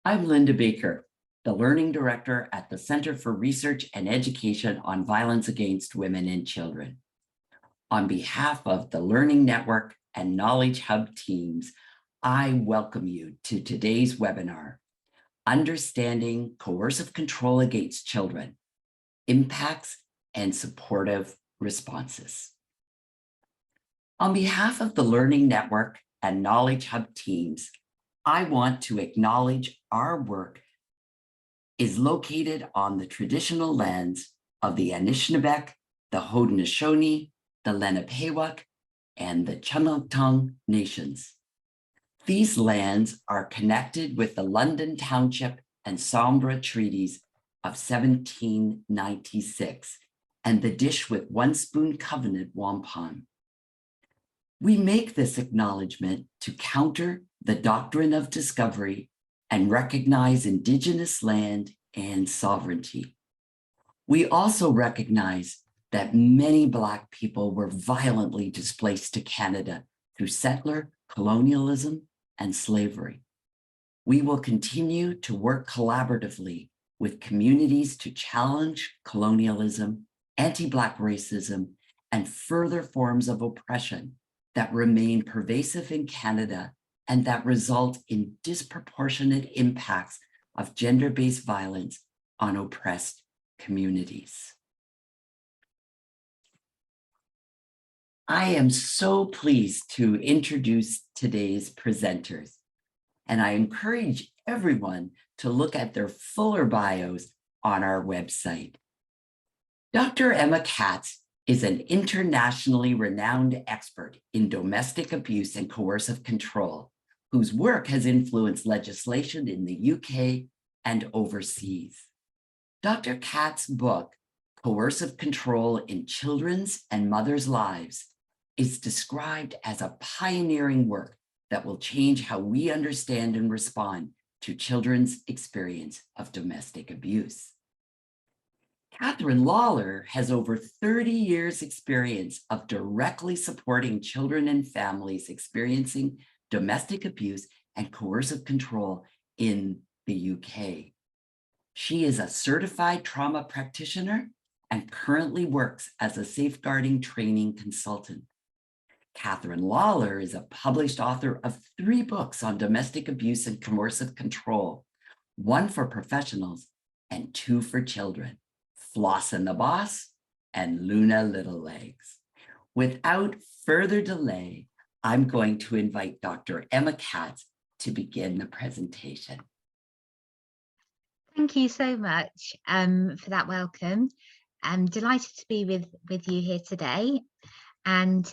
I'm Linda Baker, the Learning Director at the Center for Research and Education on Violence Against Women and Children. On behalf of the Learning Network and Knowledge Hub teams, I welcome you to today's webinar, Understanding Coercive Control Against Children, Impacts and Supportive Responses. On behalf of the Learning Network and Knowledge Hub teams, I want to acknowledge our work is located on the traditional lands of the Anishinaabeg, the Haudenosaunee, the Lenapehoik, and the Chungnungtung nations. These lands are connected with the London Township and Sombra Treaties of 1796 and the Dish with One Spoon Covenant wampum. We make this acknowledgement to counter the doctrine of discovery and recognize Indigenous land and sovereignty. We also recognize that many Black people were violently displaced to Canada through settler colonialism and slavery. We will continue to work collaboratively with communities to challenge colonialism, anti-Black racism, and further forms of oppression that remain pervasive in Canada and that result in disproportionate impacts of gender-based violence on oppressed communities. I am so pleased to introduce today's presenters, and I encourage everyone to look at their fuller bios on our website. Dr. Emma Katz is an internationally renowned expert in domestic abuse and coercive control, whose work has influenced legislation in the UK and overseas. Dr. Katz's book, Coercive Control in Children's and Mothers' Lives, is described as a pioneering work that will change how we understand and respond to children's experience of domestic abuse. Catherine Lawler has over 30 years' experience of directly supporting children and families experiencing domestic abuse and coercive control in the UK. She is a certified trauma practitioner and currently works as a safeguarding training consultant. Catherine Lawler is a published author of 3 books on domestic abuse and coercive control, 1 for professionals and 2 for children, Floss and the Boss and Luna Little Legs. Without further delay, I'm going to invite Dr. Emma Katz to begin the presentation. Thank you so much for that welcome. I'm delighted to be with you here today. And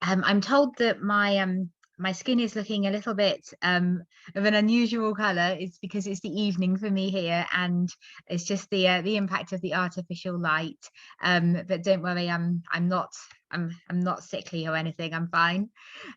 I'm told that my skin is looking a little bit of an unusual color. It's because it's the evening for me here, and it's just the impact of the artificial light. But don't worry, I'm not sickly or anything. I'm fine.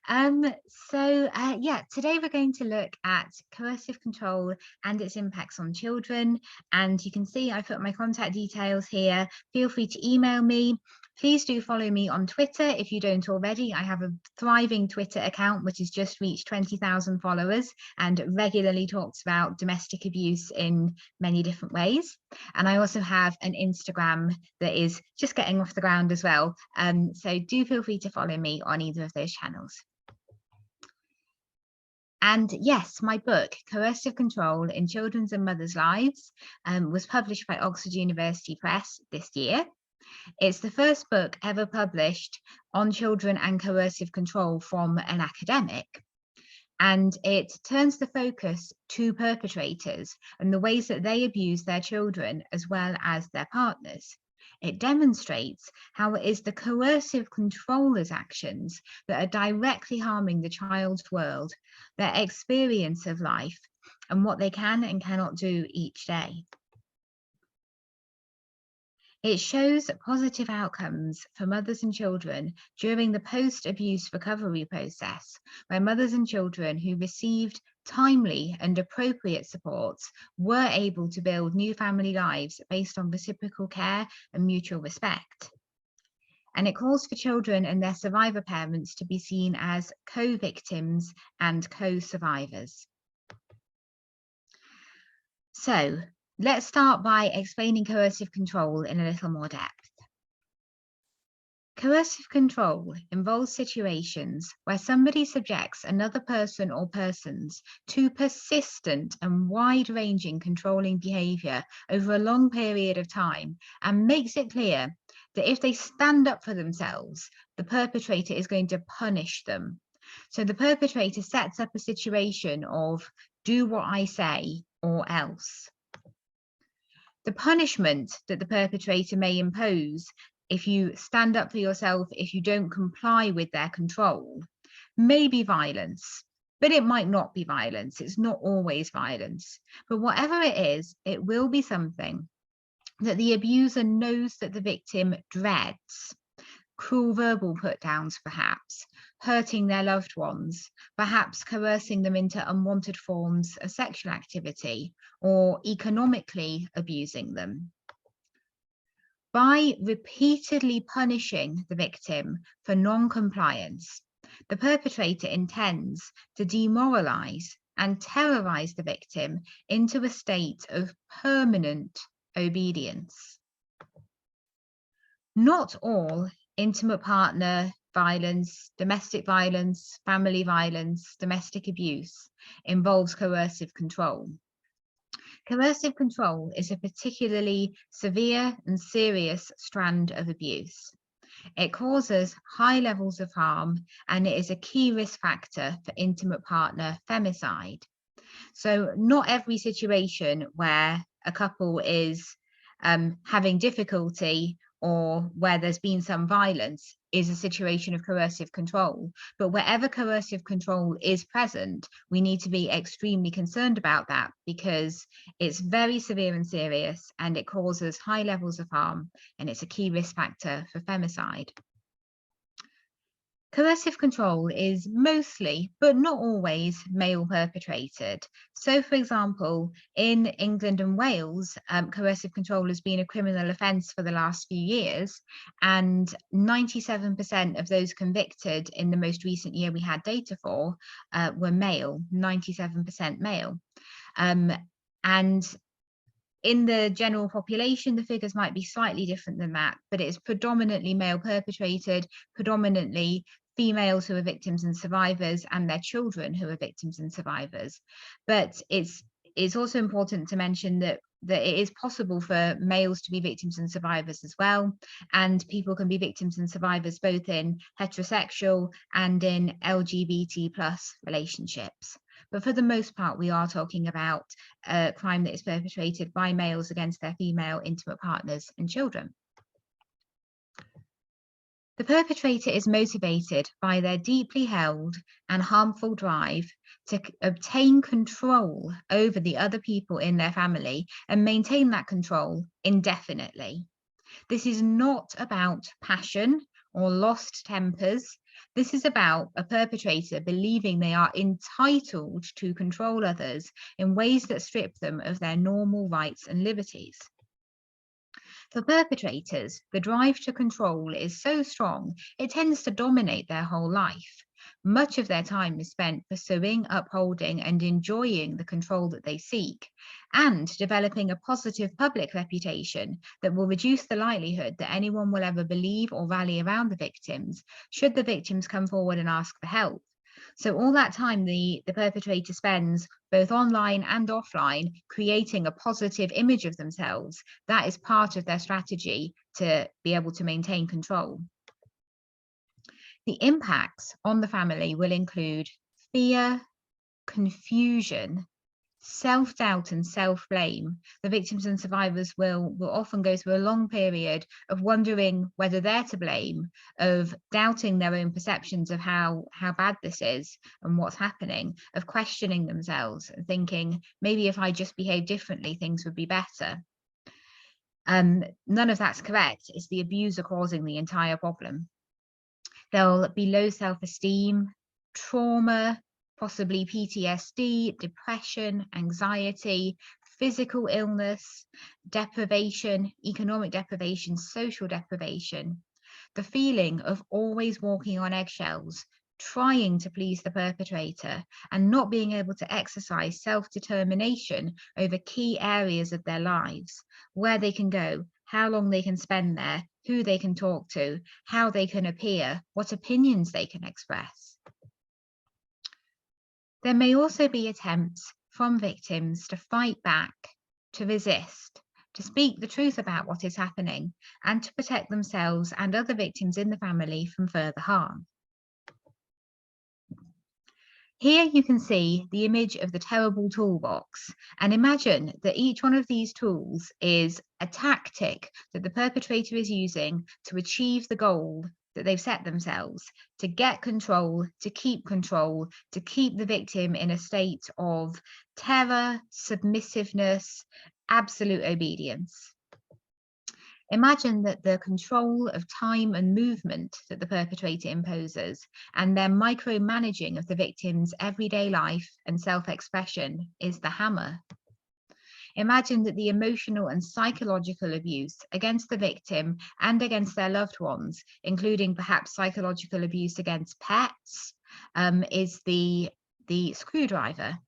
Yeah, today we're going to look at coercive control and its impacts on children. And you can see I put my contact details here. Feel free to email me. Please do follow me on Twitter if you don't already. I have a thriving Twitter account which has just reached 20,000 followers and regularly talks about domestic abuse in many different ways. And I also have an Instagram that is just getting off the ground as well. So do feel free to follow me on either of those channels. And yes, my book, Coercive Control in Children's and Mothers' Lives, was published by Oxford University Press this year. It's the first book ever published on children and coercive control from an academic. And it turns the focus to perpetrators and the ways that they abuse their children as well as their partners. It demonstrates how it is the coercive controller's actions that are directly harming the child's world, their experience of life, and what they can and cannot do each day. It shows positive outcomes for mothers and children during the post-abuse recovery process, where mothers and children who received timely and appropriate supports were able to build new family lives based on reciprocal care and mutual respect. And it calls for children and their survivor parents to be seen as co-victims and co-survivors. So let's start by explaining coercive control in a little more depth. Coercive control involves situations where somebody subjects another person or persons to persistent and wide-ranging controlling behaviour over a long period of time and makes it clear that if they stand up for themselves, the perpetrator is going to punish them. So the perpetrator sets up a situation of do what I say or else. The punishment that the perpetrator may impose if you stand up for yourself, if you don't comply with their control, may be violence, but it might not be violence. It's not always violence. But whatever it is, it will be something that the abuser knows that the victim dreads. Cruel verbal put-downs, perhaps, hurting their loved ones, perhaps coercing them into unwanted forms of sexual activity, or economically abusing them. By repeatedly punishing the victim for non-compliance, the perpetrator intends to demoralize and terrorize the victim into a state of permanent obedience. Not all intimate partner violence, domestic violence, family violence, domestic abuse involves coercive control. Coercive control is a particularly severe and serious strand of abuse. It causes high levels of harm, and it is a key risk factor for intimate partner femicide. So not every situation where a couple is having difficulty or where there's been some violence is a situation of coercive control. But wherever coercive control is present, we need to be extremely concerned about that because it's very severe and serious and it causes high levels of harm, and it's a key risk factor for femicide. Coercive control is mostly, but not always, male perpetrated. So, for example, in England and Wales, coercive control has been a criminal offence for the last few years, and 97% of those convicted in the most recent year we had data for were male, 97% male. And in the general population, the figures might be slightly different than that, but it's predominantly male perpetrated, predominantly females who are victims and survivors, and their children who are victims and survivors. But it's also important to mention that it is possible for males to be victims and survivors as well, and people can be victims and survivors both in heterosexual and in LGBT+ relationships. But for the most part, we are talking about a crime that is perpetrated by males against their female intimate partners and children. The perpetrator is motivated by their deeply held and harmful drive to obtain control over the other people in their family and maintain that control indefinitely. This is not about passion or lost tempers. This is about a perpetrator believing they are entitled to control others in ways that strip them of their normal rights and liberties. For perpetrators, the drive to control is so strong, it tends to dominate their whole life. Much of their time is spent pursuing, upholding, and enjoying the control that they seek, and developing a positive public reputation that will reduce the likelihood that anyone will ever believe or rally around the victims, should the victims come forward and ask for help. So all that time the perpetrator spends both online and offline creating a positive image of themselves, that is part of their strategy to be able to maintain control. The impacts on the family will include fear, confusion, self-doubt and self-blame. The victims and survivors will often go through a long period of wondering whether they're to blame, of doubting their own perceptions of how bad this is and what's happening, of questioning themselves and thinking, maybe if I just behave differently, things would be better. None of that's correct. It's the abuser causing the entire problem. There'll be low self-esteem, trauma, possibly PTSD, depression, anxiety, physical illness, deprivation, economic deprivation, social deprivation, the feeling of always walking on eggshells, trying to please the perpetrator, and not being able to exercise self-determination over key areas of their lives, where they can go, how long they can spend there, who they can talk to, how they can appear, what opinions they can express. There may also be attempts from victims to fight back, to resist, to speak the truth about what is happening, and to protect themselves and other victims in the family from further harm. Here you can see the image of the Terrible Toolbox, and imagine that each one of these tools is a tactic that the perpetrator is using to achieve the goal that they've set themselves, to get control, to keep the victim in a state of terror, submissiveness, absolute obedience. Imagine that the control of time and movement that the perpetrator imposes and their micromanaging of the victim's everyday life and self-expression is the hammer. Imagine that the emotional and psychological abuse against the victim and against their loved ones, including perhaps psychological abuse against pets, is the screwdriver.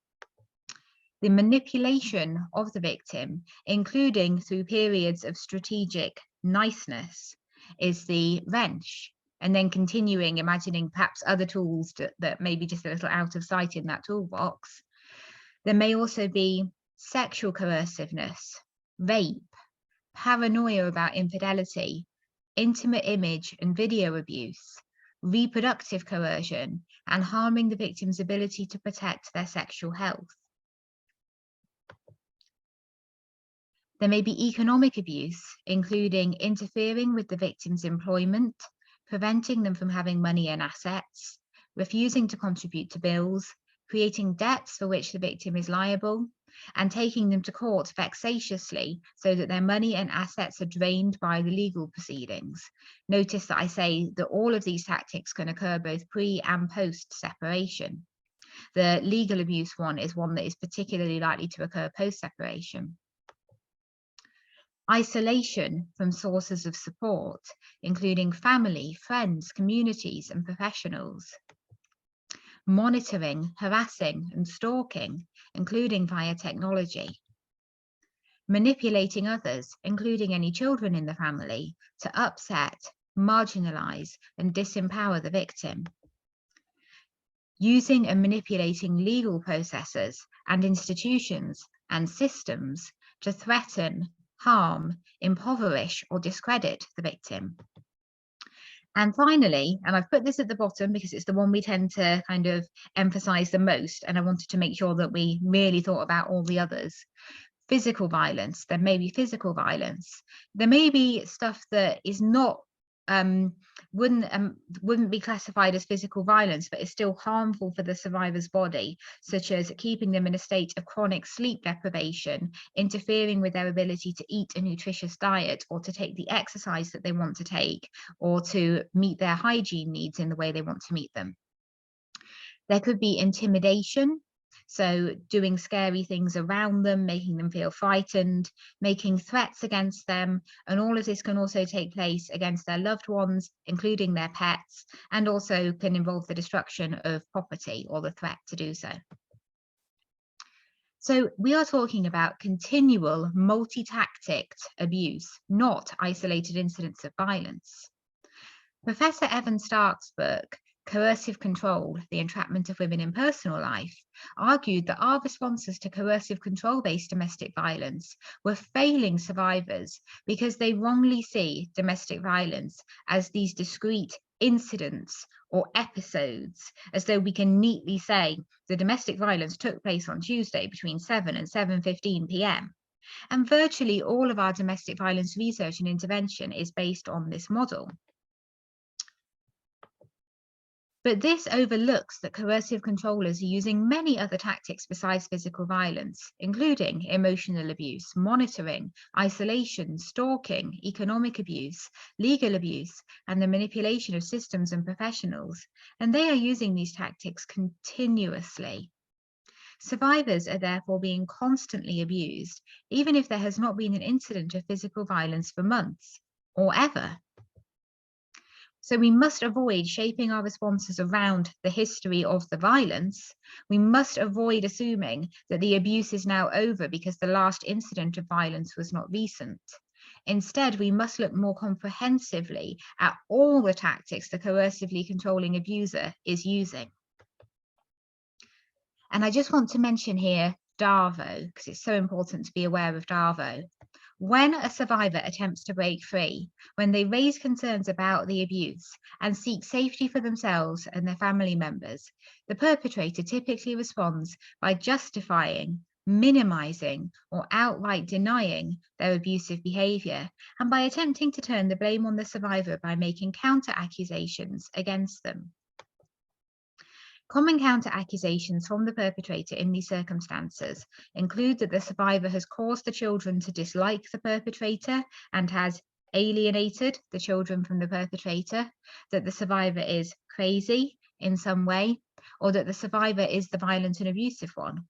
The manipulation of the victim, including through periods of strategic niceness, is the wrench. And then continuing, imagining perhaps other tools that may be just a little out of sight in that toolbox. There may also be sexual coerciveness, rape, paranoia about infidelity, intimate image and video abuse, reproductive coercion, and harming the victim's ability to protect their sexual health. There may be economic abuse, including interfering with the victim's employment, preventing them from having money and assets, refusing to contribute to bills, creating debts for which the victim is liable, and taking them to court vexatiously so that their money and assets are drained by the legal proceedings. Notice that I say that all of these tactics can occur both pre and post separation. The legal abuse one is one that is particularly likely to occur post separation. Isolation from sources of support, including family, friends, communities, and professionals. Monitoring, harassing, and stalking, including via technology. Manipulating others, including any children in the family, to upset, marginalize, and disempower the victim. Using and manipulating legal processes and institutions and systems to threaten, harm, impoverish, or discredit the victim. And finally, and I've put this at the bottom because it's the one we tend to kind of emphasize the most, and I wanted to make sure that we really thought about all the others. Physical violence. There may be physical violence. There may be stuff that is not wouldn't be classified as physical violence, but is still harmful for the survivor's body, such as keeping them in a state of chronic sleep deprivation, interfering with their ability to eat a nutritious diet or to take the exercise that they want to take, or to meet their hygiene needs in the way they want to meet them. There could be intimidation. So doing scary things around them, making them feel frightened, making threats against them. And all of this can also take place against their loved ones, including their pets, and also can involve the destruction of property or the threat to do so. So we are talking about continual multi-tacticked abuse, not isolated incidents of violence. Professor Evan Stark's book, Coercive Control, The Entrapment of Women in Personal Life, argued that our responses to coercive control-based domestic violence were failing survivors because they wrongly see domestic violence as these discrete incidents or episodes, as though we can neatly say the domestic violence took place on Tuesday between 7 and 7:15 p.m. And virtually all of our domestic violence research and intervention is based on this model. But this overlooks that coercive controllers are using many other tactics besides physical violence, including emotional abuse, monitoring, isolation, stalking, economic abuse, legal abuse, and the manipulation of systems and professionals. And they are using these tactics continuously. Survivors are therefore being constantly abused, even if there has not been an incident of physical violence for months or ever. So we must avoid shaping our responses around the history of the violence. We must avoid assuming that the abuse is now over because the last incident of violence was not recent. Instead, we must look more comprehensively at all the tactics the coercively controlling abuser is using. And I just want to mention here DARVO, because it's so important to be aware of DARVO. When a survivor attempts to break free, when they raise concerns about the abuse and seek safety for themselves and their family members, the perpetrator typically responds by justifying, minimizing, or outright denying their abusive behavior, and by attempting to turn the blame on the survivor by making counter accusations against them. Common counter-accusations from the perpetrator in these circumstances include that the survivor has caused the children to dislike the perpetrator and has alienated the children from the perpetrator, that the survivor is crazy in some way, or that the survivor is the violent and abusive one.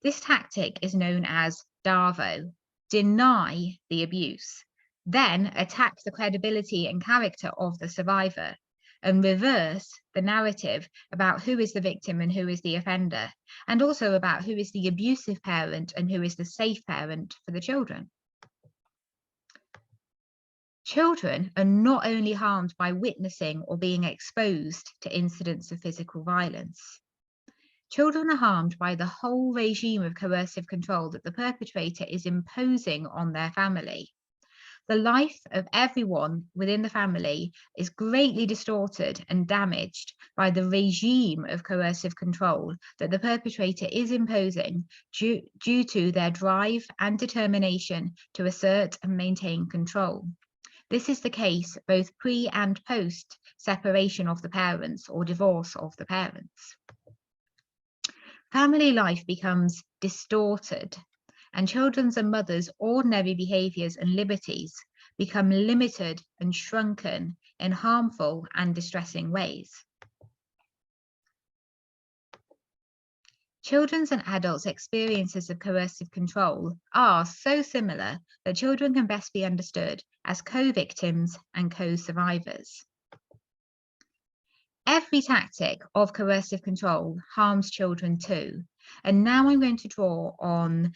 This tactic is known as DARVO, deny the abuse, then attack the credibility and character of the survivor, and reverse the narrative about who is the victim and who is the offender, and also about who is the abusive parent and who is the safe parent for the children. Children are not only harmed by witnessing or being exposed to incidents of physical violence. Children are harmed by the whole regime of coercive control that the perpetrator is imposing on their family. The life of everyone within the family is greatly distorted and damaged by the regime of coercive control that the perpetrator is imposing due to their drive and determination to assert and maintain control. This is the case both pre and post separation of the parents or divorce of the parents. Family life becomes distorted, and children's and mothers' ordinary behaviours and liberties become limited and shrunken in harmful and distressing ways. Children's and adults' experiences of coercive control are so similar that children can best be understood as co-victims and co-survivors. Every tactic of coercive control harms children too, and now I'm going to draw on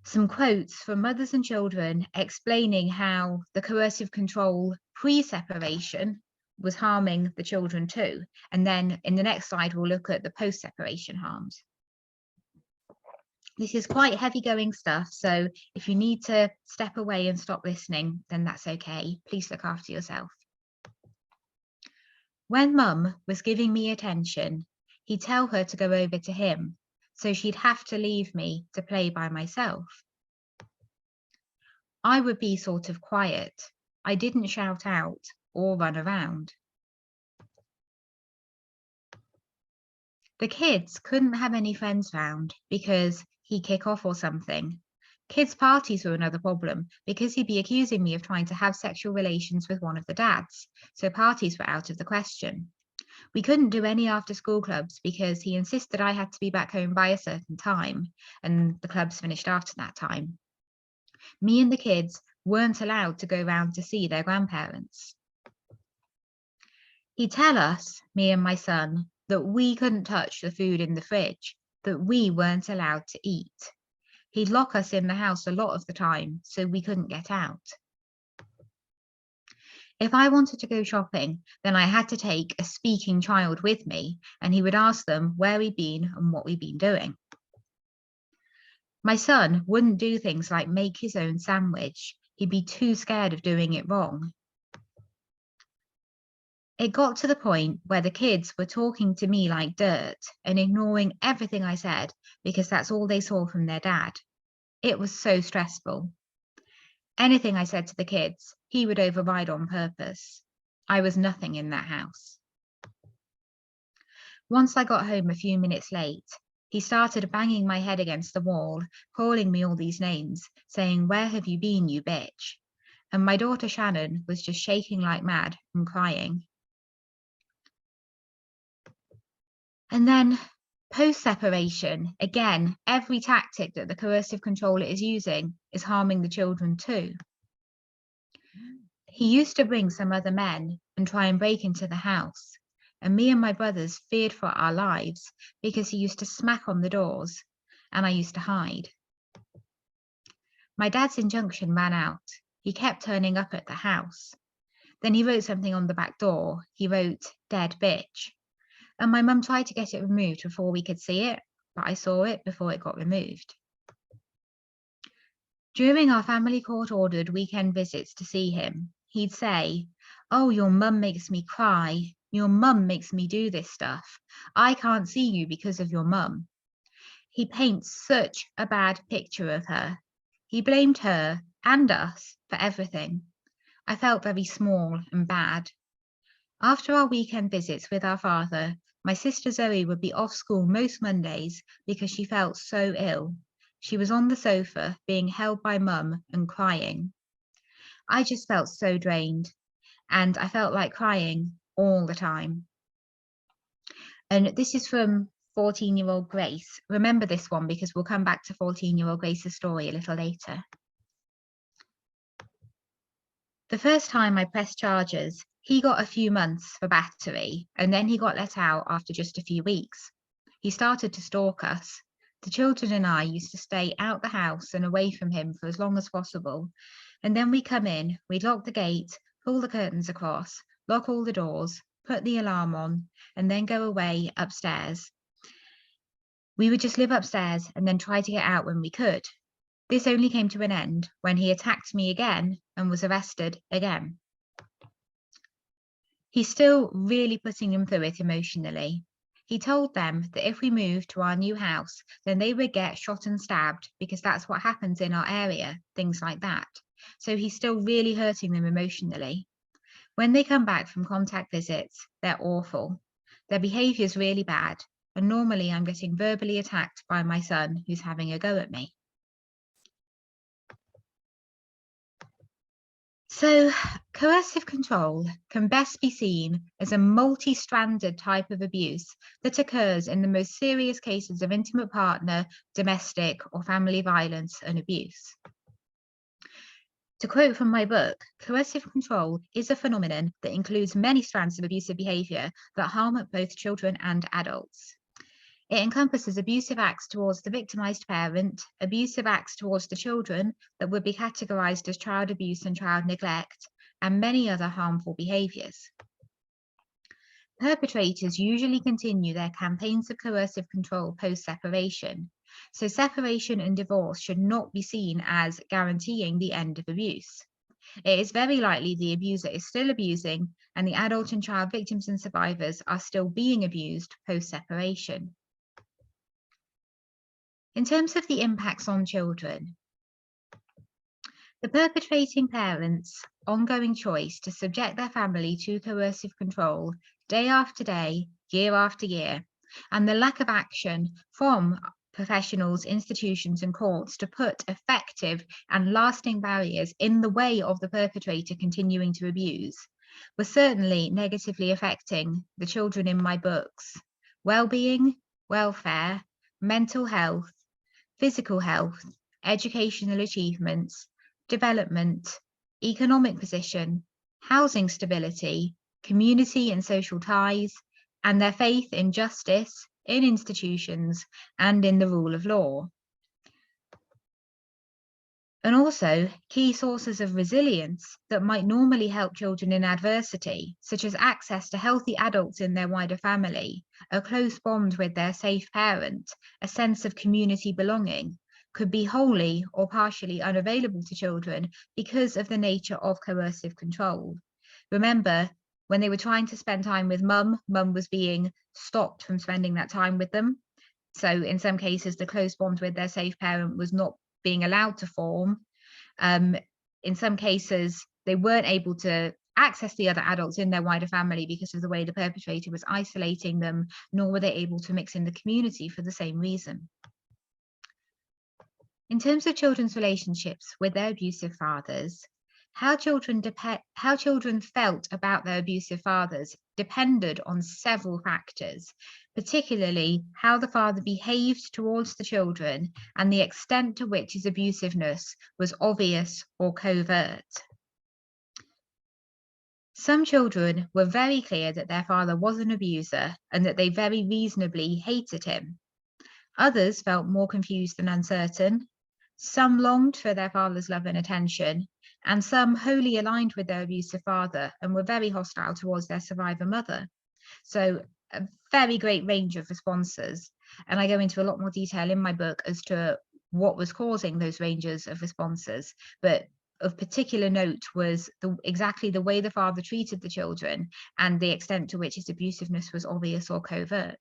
some quotes from mothers and children explaining how the coercive control pre-separation was harming the children too. And then in the next slide, we'll look at the post-separation harms. This is quite heavy going stuff, so if you need to step away and stop listening, then that's okay. Please look after yourself. When Mum was giving me attention, he'd tell her to go over to him, so she'd have to leave me to play by myself. I would be sort of quiet. I didn't shout out or run around. The kids couldn't have any friends round because he'd kick off or something. Kids' parties were another problem because he'd be accusing me of trying to have sexual relations with one of the dads, so parties were out of the question. We couldn't do any after-school clubs because he insisted I had to be back home by a certain time, and the clubs finished after that time. Me and the kids weren't allowed to go round to see their grandparents. He'd tell us, me and my son, that we couldn't touch the food in the fridge, that we weren't allowed to eat. He'd lock us in the house a lot of the time, so we couldn't get out. If I wanted to go shopping, then I had to take a speaking child with me, and he would ask them where we'd been and what we'd been doing. My son wouldn't do things like make his own sandwich. He'd be too scared of doing it wrong. It got to the point where the kids were talking to me like dirt and ignoring everything I said because that's all they saw from their dad. It was so stressful. Anything I said to the kids, he would override on purpose. I was nothing in that house. Once I got home a few minutes late, he started banging my head against the wall, calling me all these names, saying, "Where have you been, you bitch?" And my daughter Shannon was just shaking like mad and crying. And then post-separation, again, every tactic that the coercive controller is using is harming the children too. He used to bring some other men and try and break into the house, and me and my brothers feared for our lives because he used to smack on the doors, and I used to hide. My dad's injunction ran out. He kept turning up at the house. Then he wrote something on the back door. He wrote, "Dead bitch." And my mum tried to get it removed before we could see it, but I saw it before it got removed. During our family court-ordered weekend visits to see him, he'd say, "Oh, your mum makes me cry. Your mum makes me do this stuff. I can't see you because of your mum." He paints such a bad picture of her. He blamed her and us for everything. I felt very small and bad. After our weekend visits with our father, my sister Zoe would be off school most Mondays because she felt so ill. She was on the sofa being held by mum and crying. I just felt so drained, and I felt like crying all the time. And this is from 14-year-old Grace. Remember this one because we'll come back to 14-year-old Grace's story a little later. The first time I pressed charges, he got a few months for battery, and then he got let out after just a few weeks. He started to stalk us. The children and I used to stay out the house and away from him for as long as possible. And then we'd come in, we'd lock the gate, pull the curtains across, lock all the doors, put the alarm on, and then go away upstairs. We would just live upstairs and then try to get out when we could. This only came to an end when he attacked me again and was arrested again. He's still really putting them through it emotionally. He told them that if we moved to our new house, then they would get shot and stabbed because that's what happens in our area, things like that. So he's still really hurting them emotionally. When they come back from contact visits, they're awful. Their behaviour is really bad, and normally I'm getting verbally attacked by my son who's having a go at me. So, coercive control can best be seen as a multi-stranded type of abuse that occurs in the most serious cases of intimate partner, domestic, or family violence and abuse. To quote from my book, coercive control is a phenomenon that includes many strands of abusive behaviour that harm both children and adults. It encompasses abusive acts towards the victimised parent, abusive acts towards the children that would be categorised as child abuse and child neglect, and many other harmful behaviours. Perpetrators usually continue their campaigns of coercive control post-separation, so separation and divorce should not be seen as guaranteeing the end of abuse. It is very likely the abuser is still abusing, and the adult and child victims and survivors are still being abused post-separation. In terms of the impacts on children, the perpetrating parent's ongoing choice to subject their family to coercive control day after day, year after year, and the lack of action from professionals, institutions, and courts to put effective and lasting barriers in the way of the perpetrator continuing to abuse was certainly negatively affecting the children in my books' well-being, welfare, mental health, physical health, educational achievements, development, economic position, housing stability, community and social ties, and their faith in justice, in institutions, and in the rule of law. And also key sources of resilience that might normally help children in adversity, such as access to healthy adults in their wider family, a close bond with their safe parent, a sense of community belonging, could be wholly or partially unavailable to children because of the nature of coercive control. Remember, when they were trying to spend time with mum was being stopped from spending that time with them. So in some cases, the close bond with their safe parent was not being allowed to form. In some cases, they weren't able to access the other adults in their wider family because of the way the perpetrator was isolating them, nor were they able to mix in the community for the same reason. In terms of children's relationships with their abusive fathers, how children felt about their abusive fathers depended on several factors, particularly how the father behaved towards the children and the extent to which his abusiveness was obvious or covert. Some children were very clear that their father was an abuser and that they very reasonably hated him. Others felt more confused and uncertain. Some longed for their father's love and attention, and some wholly aligned with their abusive father and were very hostile towards their survivor mother. So a very great range of responses. And I go into a lot more detail in my book as to what was causing those ranges of responses. But of particular note was exactly the way the father treated the children and the extent to which his abusiveness was obvious or covert.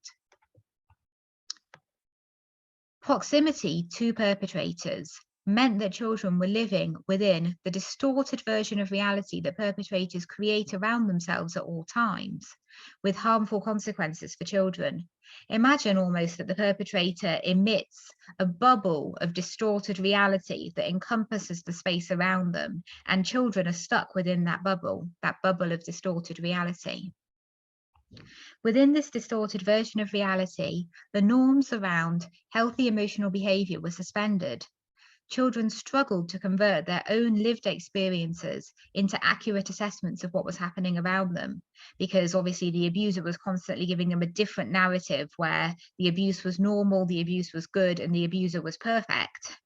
Proximity to perpetrators meant that children were living within the distorted version of reality that perpetrators create around themselves at all times, with harmful consequences for children. Imagine almost that the perpetrator emits a bubble of distorted reality that encompasses the space around them, and children are stuck within that bubble of distorted reality. Within this distorted version of reality, the norms around healthy emotional behavior were suspended. Children struggled to convert their own lived experiences into accurate assessments of what was happening around them, because obviously the abuser was constantly giving them a different narrative where the abuse was normal, the abuse was good, and the abuser was perfect.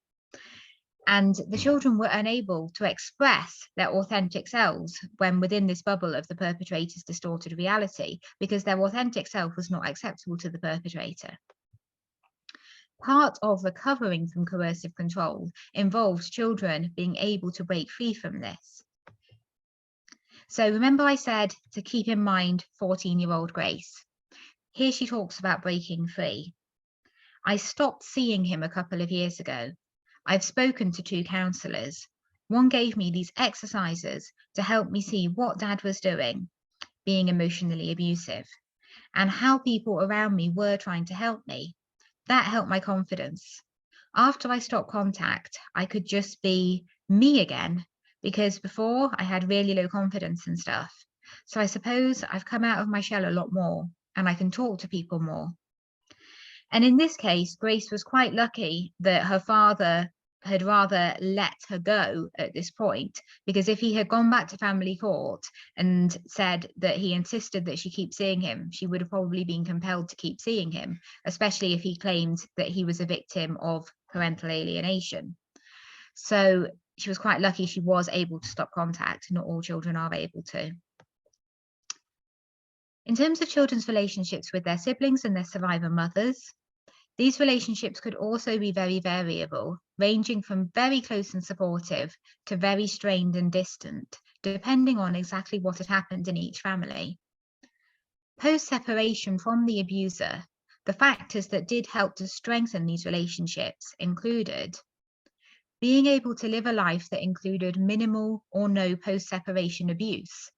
And the children were unable to express their authentic selves when within this bubble of the perpetrator's distorted reality, because their authentic self was not acceptable to the perpetrator. Part of recovering from coercive control involves children being able to break free from this. So remember I said to keep in mind 14-year-old Grace. Here she talks about breaking free. I stopped seeing him a couple of years ago. I've spoken to 2 counsellors. One gave me these exercises to help me see what Dad was doing, being emotionally abusive, and how people around me were trying to help me. That helped my confidence. After I stopped contact, I could just be me again, because before I had really low confidence and stuff. So I suppose I've come out of my shell a lot more, and I can talk to people more. And in this case, Grace was quite lucky that her father had rather let her go at this point, because if he had gone back to family court and said that he insisted that she keep seeing him, she would have probably been compelled to keep seeing him, especially if he claimed that he was a victim of parental alienation. So she was quite lucky she was able to stop contact. Not all children are able to. In terms of children's relationships with their siblings and their survivor mothers, these relationships could also be very variable, ranging from very close and supportive to very strained and distant, depending on exactly what had happened in each family. Post-separation from the abuser, the factors that did help to strengthen these relationships included being able to live a life that included minimal or no post-separation abuse.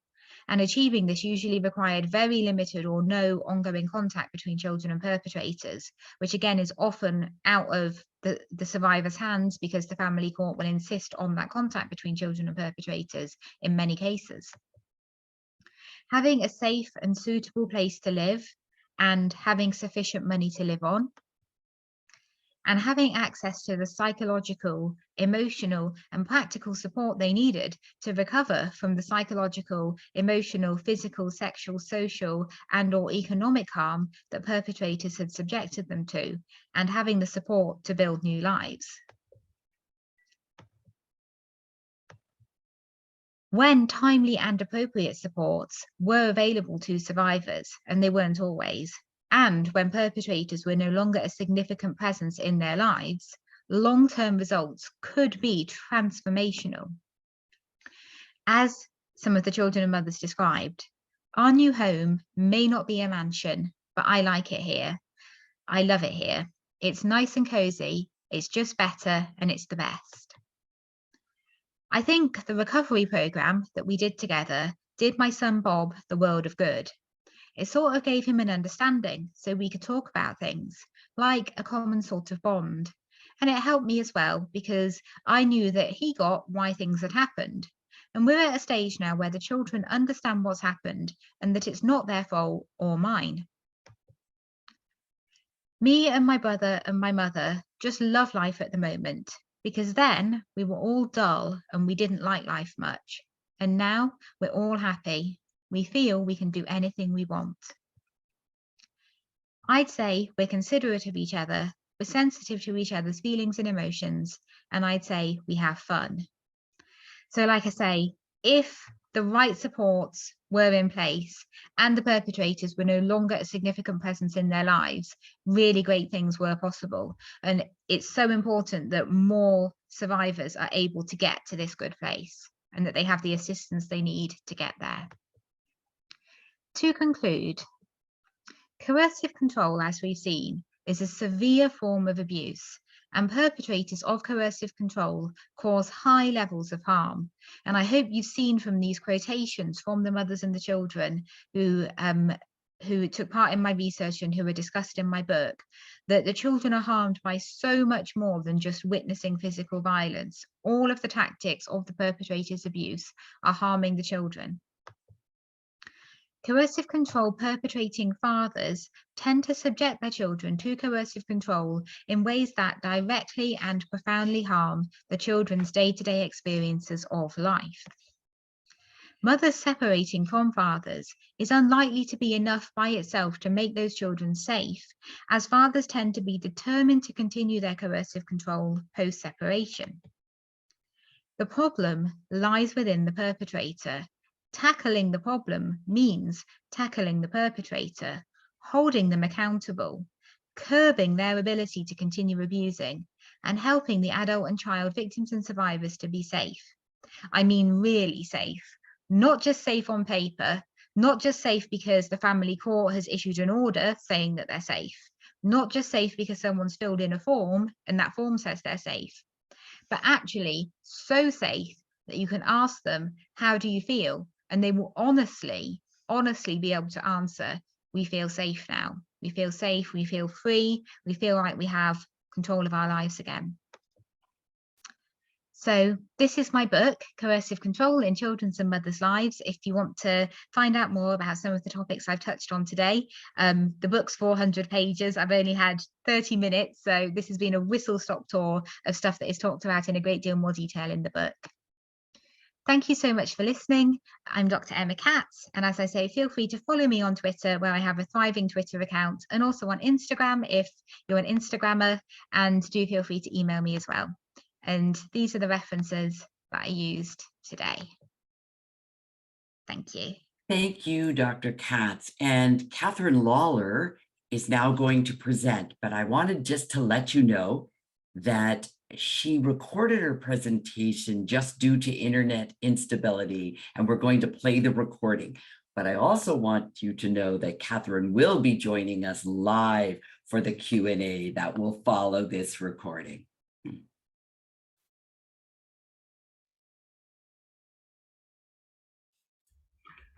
And achieving this usually required very limited or no ongoing contact between children and perpetrators, which again is often out of the survivor's hands because the family court will insist on that contact between children and perpetrators in many cases. Having a safe and suitable place to live and having sufficient money to live on, and having access to the psychological, emotional, and practical support they needed to recover from the psychological, emotional, physical, sexual, social, and/or economic harm that perpetrators had subjected them to, and having the support to build new lives. When timely and appropriate supports were available to survivors, and they weren't always, and when perpetrators were no longer a significant presence in their lives, long-term results could be transformational. As some of the children and mothers described, our new home may not be a mansion, but I like it here. I love it here. It's nice and cozy, it's just better, and it's the best. I think the recovery program that we did together did my son Bob the world of good. It sort of gave him an understanding so we could talk about things, like a common sort of bond. And it helped me as well because I knew that he got why things had happened. And we're at a stage now where the children understand what's happened and that it's not their fault or mine. Me and my brother and my mother just love life at the moment because then we were all dull and we didn't like life much. And now we're all happy we feel we can do anything we want. I'd say we're considerate of each other, we're sensitive to each other's feelings and emotions, and I'd say we have fun. So like I say, if the right supports were in place and the perpetrators were no longer a significant presence in their lives, really great things were possible. And it's so important that more survivors are able to get to this good place and that they have the assistance they need to get there. To conclude, coercive control, as we've seen, is a severe form of abuse, and perpetrators of coercive control cause high levels of harm. And I hope you've seen from these quotations from the mothers and the children who took part in my research and who are discussed in my book, that the children are harmed by so much more than just witnessing physical violence. All of the tactics of the perpetrator's abuse are harming the children. Coercive control perpetrating fathers tend to subject their children to coercive control in ways that directly and profoundly harm the children's day-to-day experiences of life. Mothers separating from fathers is unlikely to be enough by itself to make those children safe, as fathers tend to be determined to continue their coercive control post-separation. The problem lies within the perpetrator. Tackling the problem means tackling the perpetrator, holding them accountable, curbing their ability to continue abusing, and helping the adult and child victims and survivors to be safe. I mean really safe, not just safe on paper, not just safe because the family court has issued an order saying that they're safe, not just safe because someone's filled in a form and that form says they're safe, but actually so safe that you can ask them, how do you feel? And they will honestly be able to answer, we feel safe now. We feel safe, we feel free, we feel like we have control of our lives again. So this is my book, Coercive Control in Children's and Mothers' Lives. If you want to find out more about some of the topics I've touched on today, the book's 400 pages. I've only had 30 minutes, so this has been a whistle-stop tour of stuff that is talked about in a great deal more detail in the book. Thank you so much for listening. I'm Dr. Emma Katz, and as I say, feel free to follow me on Twitter, where I have a thriving Twitter account, and also on Instagram if you're an Instagrammer, and do feel free to email me as well. And these are the references that I used today. Thank you. Thank you, Dr. Katz. And Catherine Lawler is now going to present, but I wanted just to let you know that she recorded her presentation just due to internet instability, and we're going to play the recording. But I also want you to know that Catherine will be joining us live for the Q&A that will follow this recording.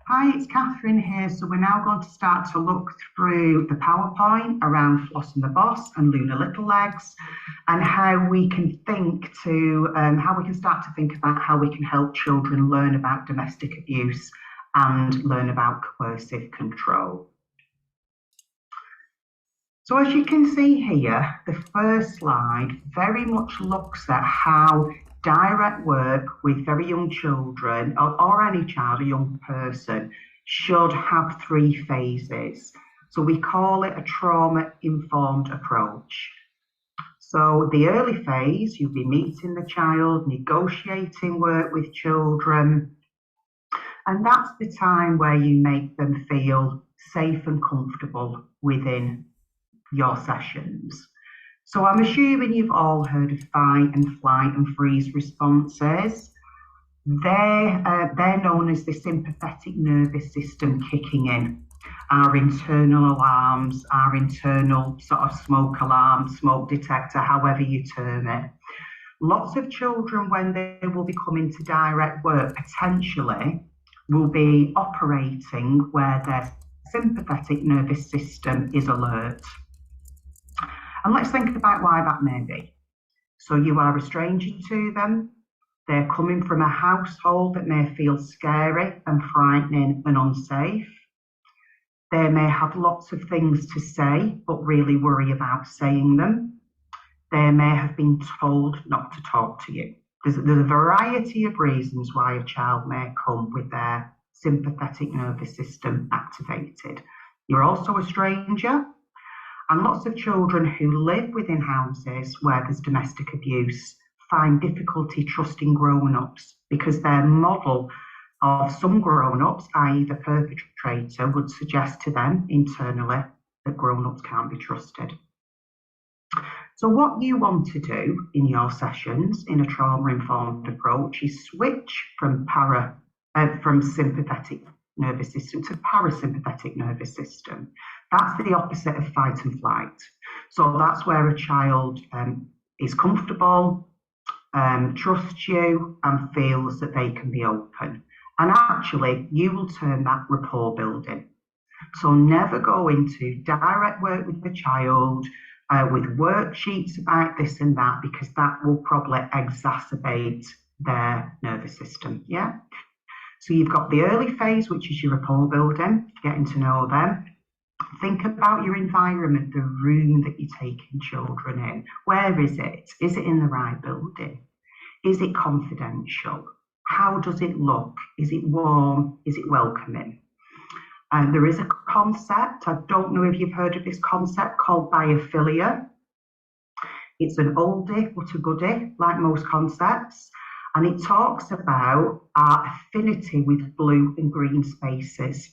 Hi, it's Catherine here. So we're now going to start to look through the PowerPoint around Floss and the Boss and Luna Little Legs, and how we can start to think about how we can help children learn about domestic abuse and learn about coercive control. So as you can see here, the first slide very much looks at how direct work with very young children or any child, a young person, should have 3 phases. So we call it a trauma-informed approach. So the early phase, you'll be meeting the child, negotiating work with children, and that's the time where you make them feel safe and comfortable within your sessions. So I'm assuming you've all heard of fight and flight and freeze responses. They're known as the sympathetic nervous system kicking in. Our internal alarms, our internal sort of smoke alarm, smoke detector, however you term it. Lots of children, when they will be coming to direct work, potentially will be operating where their sympathetic nervous system is alert. And let's think about why that may be. So you are a stranger to them. They're coming from a household that may feel scary and frightening and unsafe. They may have lots of things to say, but really worry about saying them. They may have been told not to talk to you. There's a variety of reasons why a child may come with their sympathetic nervous system activated. You're also a stranger, and lots of children who live within houses where there's domestic abuse find difficulty trusting grown-ups because their model of some grown-ups, i.e. the perpetrator, would suggest to them internally that grown-ups can't be trusted. So what you want to do in your sessions in a trauma-informed approach is switch from sympathetic nervous system to parasympathetic nervous system. That's the opposite of fight and flight. So that's where a child is comfortable, trusts you, and feels that they can be open. And actually, you will turn that rapport building. So never go into direct work with the child, with worksheets about this and that, because that will probably exacerbate their nervous system, yeah? So you've got the early phase, which is your rapport building, getting to know them. Think about your environment, the room that you're taking children in. Where is it? Is it in the right building? Is it confidential? How does it look? Is it warm? Is it welcoming? And there is a concept, I don't know if you've heard of this concept, called biophilia. It's an oldie but a goodie, like most concepts. And it talks about our affinity with blue and green spaces.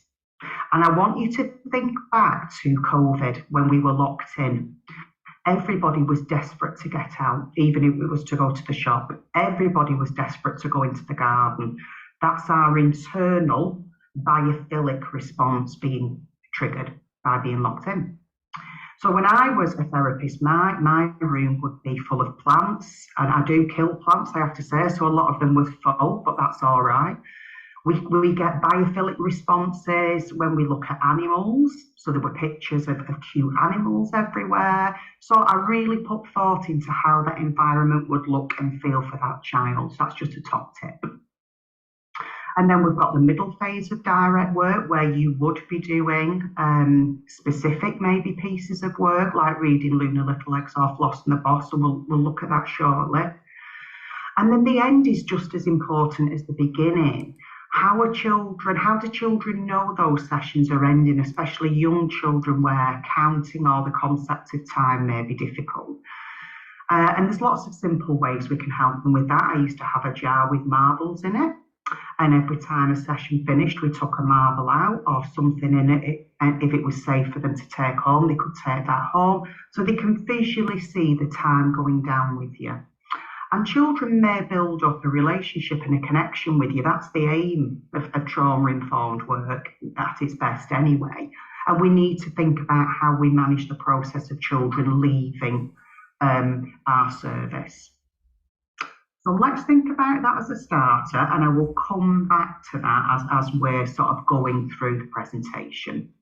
And I want you to think back to COVID when we were locked in. Everybody was desperate to get out, even if it was to go to the shop. Everybody was desperate to go into the garden. That's our internal biophilic response being triggered by being locked in. So when I was a therapist, my room would be full of plants, and I do kill plants, I have to say, so a lot of them were full, but that's all right. We get biophilic responses when we look at animals, so there were pictures of cute animals everywhere. So I really put thought into how that environment would look and feel for that child. So that's just a top tip. And then we've got the middle phase of direct work where you would be doing specific maybe pieces of work like reading Luna Little Legs or Floss and the Boss, and we'll look at that shortly. And then the end is just as important as the beginning. How do children know those sessions are ending, especially young children where counting or the concept of time may be difficult? And there's lots of simple ways we can help them with that. I used to have a jar with marbles in it. And every time a session finished, we took a marble out or something in it. And if it was safe for them to take home, they could take that home. So they can visually see the time going down with you. And children may build up a relationship and a connection with you. That's the aim of trauma-informed work at its best anyway. And we need to think about how we manage the process of children leaving our service. So let's think about that as a starter, and I will come back to that as we're sort of going through the presentation.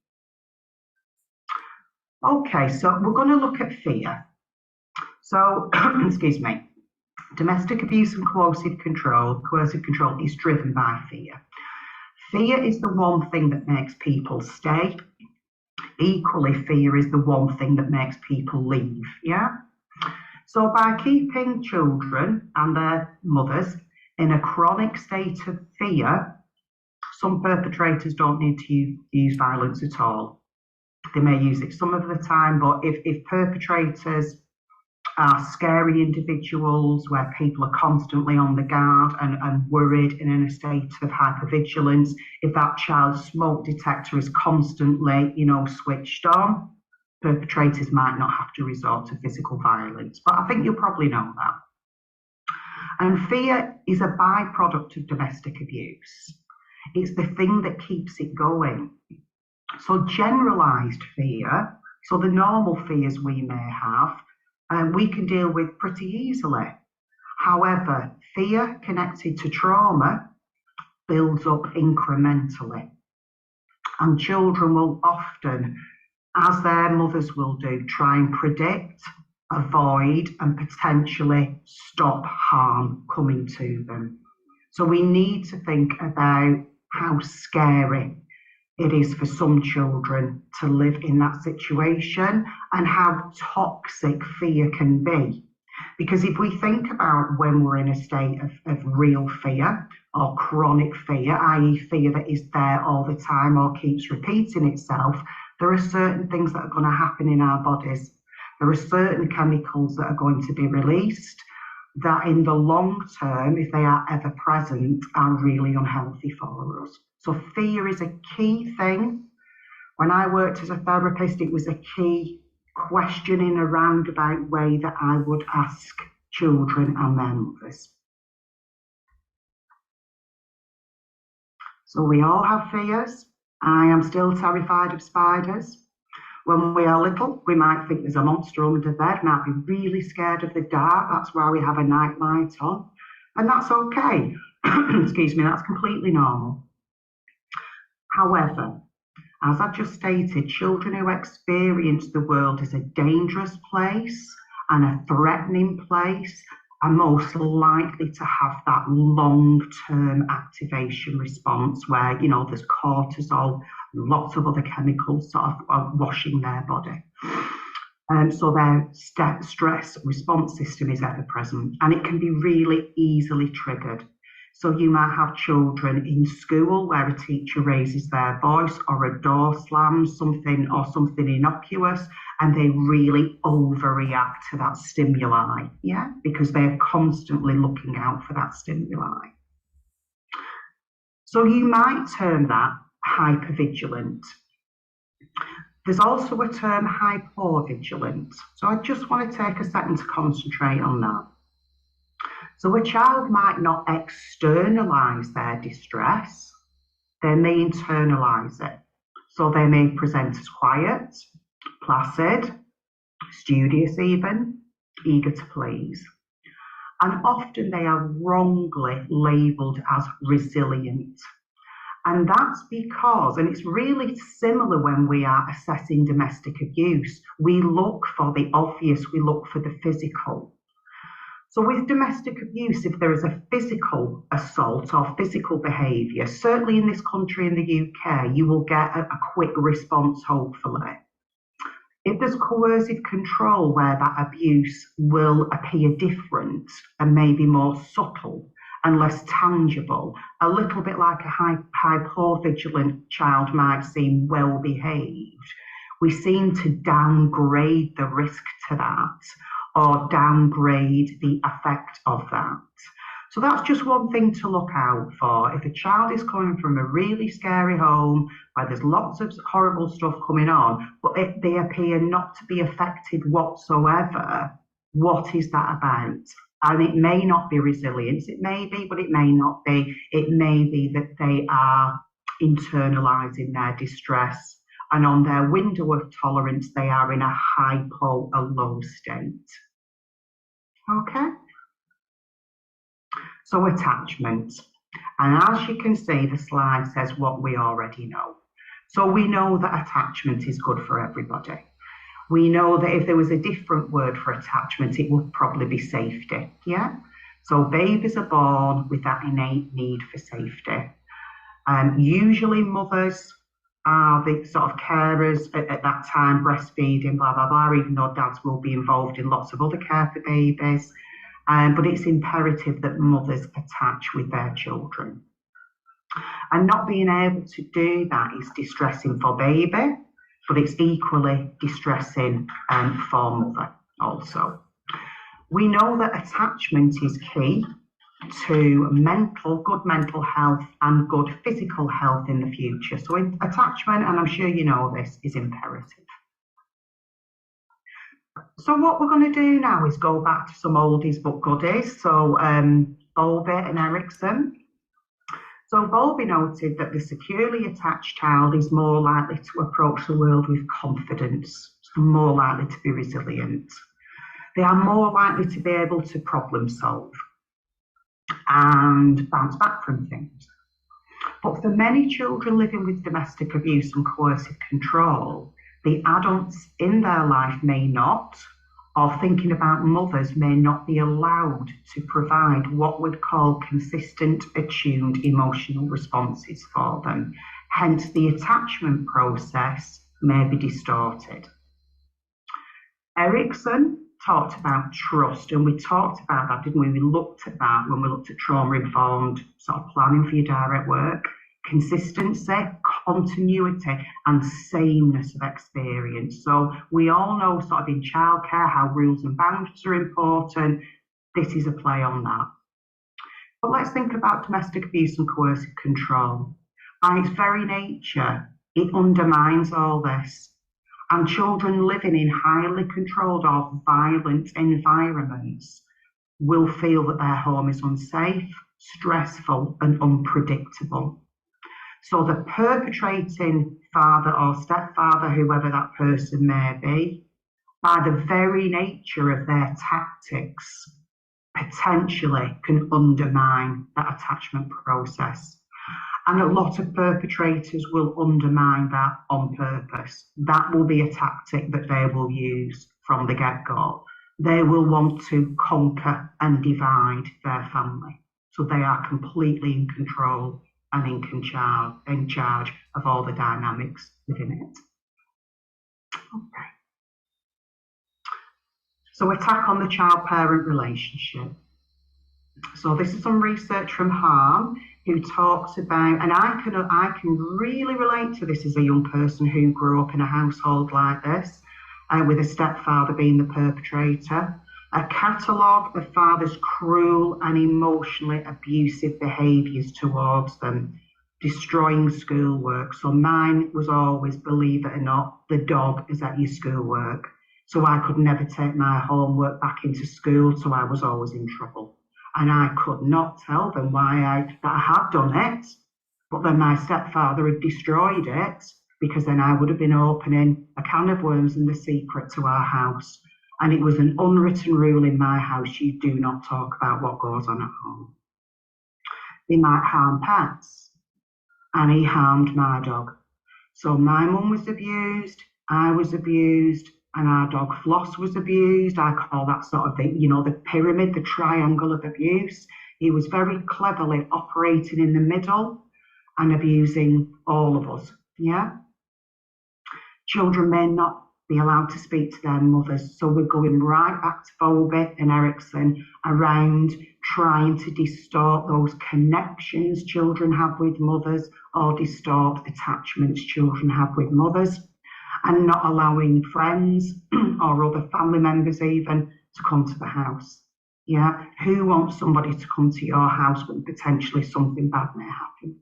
Okay, so we're going to look at fear. So, excuse me, domestic abuse and coercive control is driven by fear. Fear is the one thing that makes people stay. Equally, fear is the one thing that makes people leave, yeah? So by keeping children and their mothers in a chronic state of fear, some perpetrators don't need to use violence at all. They may use it some of the time, but if perpetrators are scary individuals where people are constantly on the guard and worried and in a state of hypervigilance, if that child's smoke detector is constantly, switched on, perpetrators might not have to resort to physical violence, but I think you'll probably know that. And fear is a byproduct of domestic abuse. It's the thing that keeps it going. So generalized fear, so the normal fears we may have, we can deal with pretty easily. However, fear connected to trauma builds up incrementally. And children will often, as their mothers will do, try and predict, avoid, and potentially stop harm coming to them. So we need to think about how scary it is for some children to live in that situation and how toxic fear can be. Because if we think about when we're in a state of real fear or chronic fear, i.e. fear that is there all the time or keeps repeating itself, there are certain things that are going to happen in our bodies. There are certain chemicals that are going to be released that in the long term, if they are ever present, are really unhealthy for us. So fear is a key thing. When I worked as a therapist, it was a key question in a roundabout way that I would ask children and their mothers. So we all have fears. I am still terrified of spiders. When we are little, we might think there's a monster under bed, might be really scared of the dark. That's why we have a night light on. And that's okay. Excuse me, that's completely normal. However, as I've just stated, children who experience the world as a dangerous place and a threatening place are most likely to have that long-term activation response where, you know, there's cortisol, lots of other chemicals sort of washing their body. So their stress response system is ever present, and it can be really easily triggered. So you might have children in school where a teacher raises their voice or a door slams, something innocuous, and they really overreact to that stimuli, yeah, because they're constantly looking out for that stimuli. So you might term that hypervigilant. There's also a term hypovigilant. So I just want to take a second to concentrate on that. So a child might not externalize their distress, they may internalize it. So they may present as quiet, placid, studious even, eager to please. And often they are wrongly labelled as resilient. And that's because, and it's really similar when we are assessing domestic abuse, we look for the obvious, we look for the physical. So with domestic abuse, if there is a physical assault or physical behaviour, certainly in this country, in the UK, you will get a quick response, hopefully. If there's coercive control where that abuse will appear different and maybe more subtle and less tangible, a little bit like a hypovigilant child might seem well behaved, we seem to downgrade the risk to that or downgrade the effect of that. So that's just one thing to look out for. If a child is coming from a really scary home where there's lots of horrible stuff coming on, but if they appear not to be affected whatsoever, what is that about? And it may not be resilience, it may be, but it may not be. It may be that they are internalizing their distress, and on their window of tolerance, they are in a hypo, a low state. Okay? So attachment. And as you can see, the slide says what we already know. So we know that attachment is good for everybody. We know that if there was a different word for attachment, it would probably be safety, yeah? So babies are born with that innate need for safety. Usually mothers are the sort of carers at that time, breastfeeding, blah, blah, blah, even though dads will be involved in lots of other care for babies. But it's imperative that mothers attach with their children. And not being able to do that is distressing for baby, but it's equally distressing for mother also. We know that attachment is key to good mental health and good physical health in the future. So attachment, and I'm sure you know this, is imperative. So what we're going to do now is go back to some oldies but goodies. So Bowlby and Erickson. So Bowlby noted that the securely attached child is more likely to approach the world with confidence, more likely to be resilient. They are more likely to be able to problem solve and bounce back from things. But for many children living with domestic abuse and coercive control, the adults in their life may not, or thinking about mothers may not be allowed to provide what we'd call consistent, attuned emotional responses for them. Hence, the attachment process may be distorted. Erickson talked about trust, and we talked about that, didn't we? We looked at that when we looked at trauma-informed sort of planning for your direct work. Consistency, continuity, and sameness of experience. So we all know sort of in childcare how rules and boundaries are important. This is a play on that. But let's think about domestic abuse and coercive control. By its very nature, it undermines all this. And children living in highly controlled or violent environments will feel that their home is unsafe, stressful, and unpredictable. So the perpetrating father or stepfather, whoever that person may be, by the very nature of their tactics, potentially can undermine that attachment process. And a lot of perpetrators will undermine that on purpose. That will be a tactic that they will use from the get-go. They will want to conquer and divide their family. So they are completely in control and in charge of all the dynamics within it. Okay. So attack on the child-parent relationship. So this is some research from Harm, who talks about, and I can really relate to this as a young person who grew up in a household like this, with a stepfather being the perpetrator. A catalogue of fathers' cruel and emotionally abusive behaviours towards them, destroying schoolwork. So mine was always, believe it or not, the dog is at your schoolwork. So I could never take my homework back into school, so I was always in trouble. And I could not tell them that I had done it, but then my stepfather had destroyed it, because then I would have been opening a can of worms and the secret to our house. And it was an unwritten rule in my house, you do not talk about what goes on at home. They might harm pets, and he harmed my dog. So my mum was abused, I was abused, and our dog Floss was abused. I call that sort of the pyramid, the triangle of abuse. He was very cleverly operating in the middle and abusing all of us, yeah? Children may not be allowed to speak to their mothers. So we're going right back to Bowlby and Erickson around trying to distort those connections children have with mothers, or distort attachments children have with mothers, and not allowing friends or other family members even to come to the house. Yeah, who wants somebody to come to your house when potentially something bad may happen?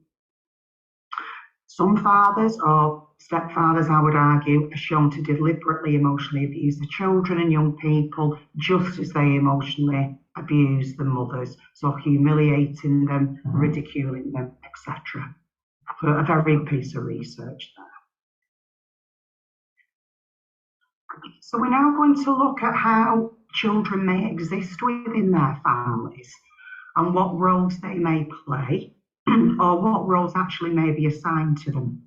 Some fathers, or stepfathers, I would argue, are shown to deliberately emotionally abuse the children and young people, just as they emotionally abuse the mothers, so humiliating them, ridiculing them, etc. A very big piece of research there. So we're now going to look at how children may exist within their families and what roles they may play, or what roles actually may be assigned to them.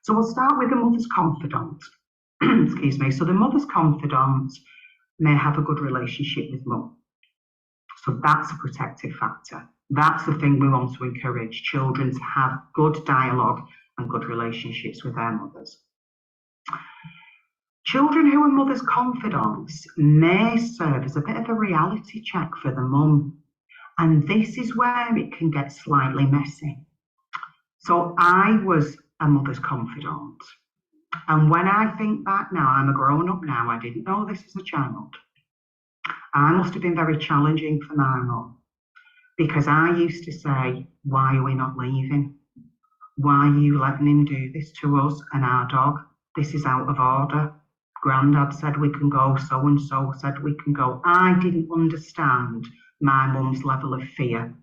So we'll start with the mother's confidant. Excuse me. So the mother's confidant may have a good relationship with mum. So that's a protective factor. That's the thing we want to encourage children to have good dialogue and good relationships with their mothers. Children who are mothers' confidants may serve as a bit of a reality check for the mum. And this is where it can get slightly messy. So I was a mother's confidant. And when I think back now, I'm a grown up now, I didn't know this as a child. I must have been very challenging for my mum, because I used to say, why are we not leaving? Why are you letting him do this to us and our dog? This is out of order. Grandad said we can go, so-and-so said we can go. I didn't understand my mum's level of fear.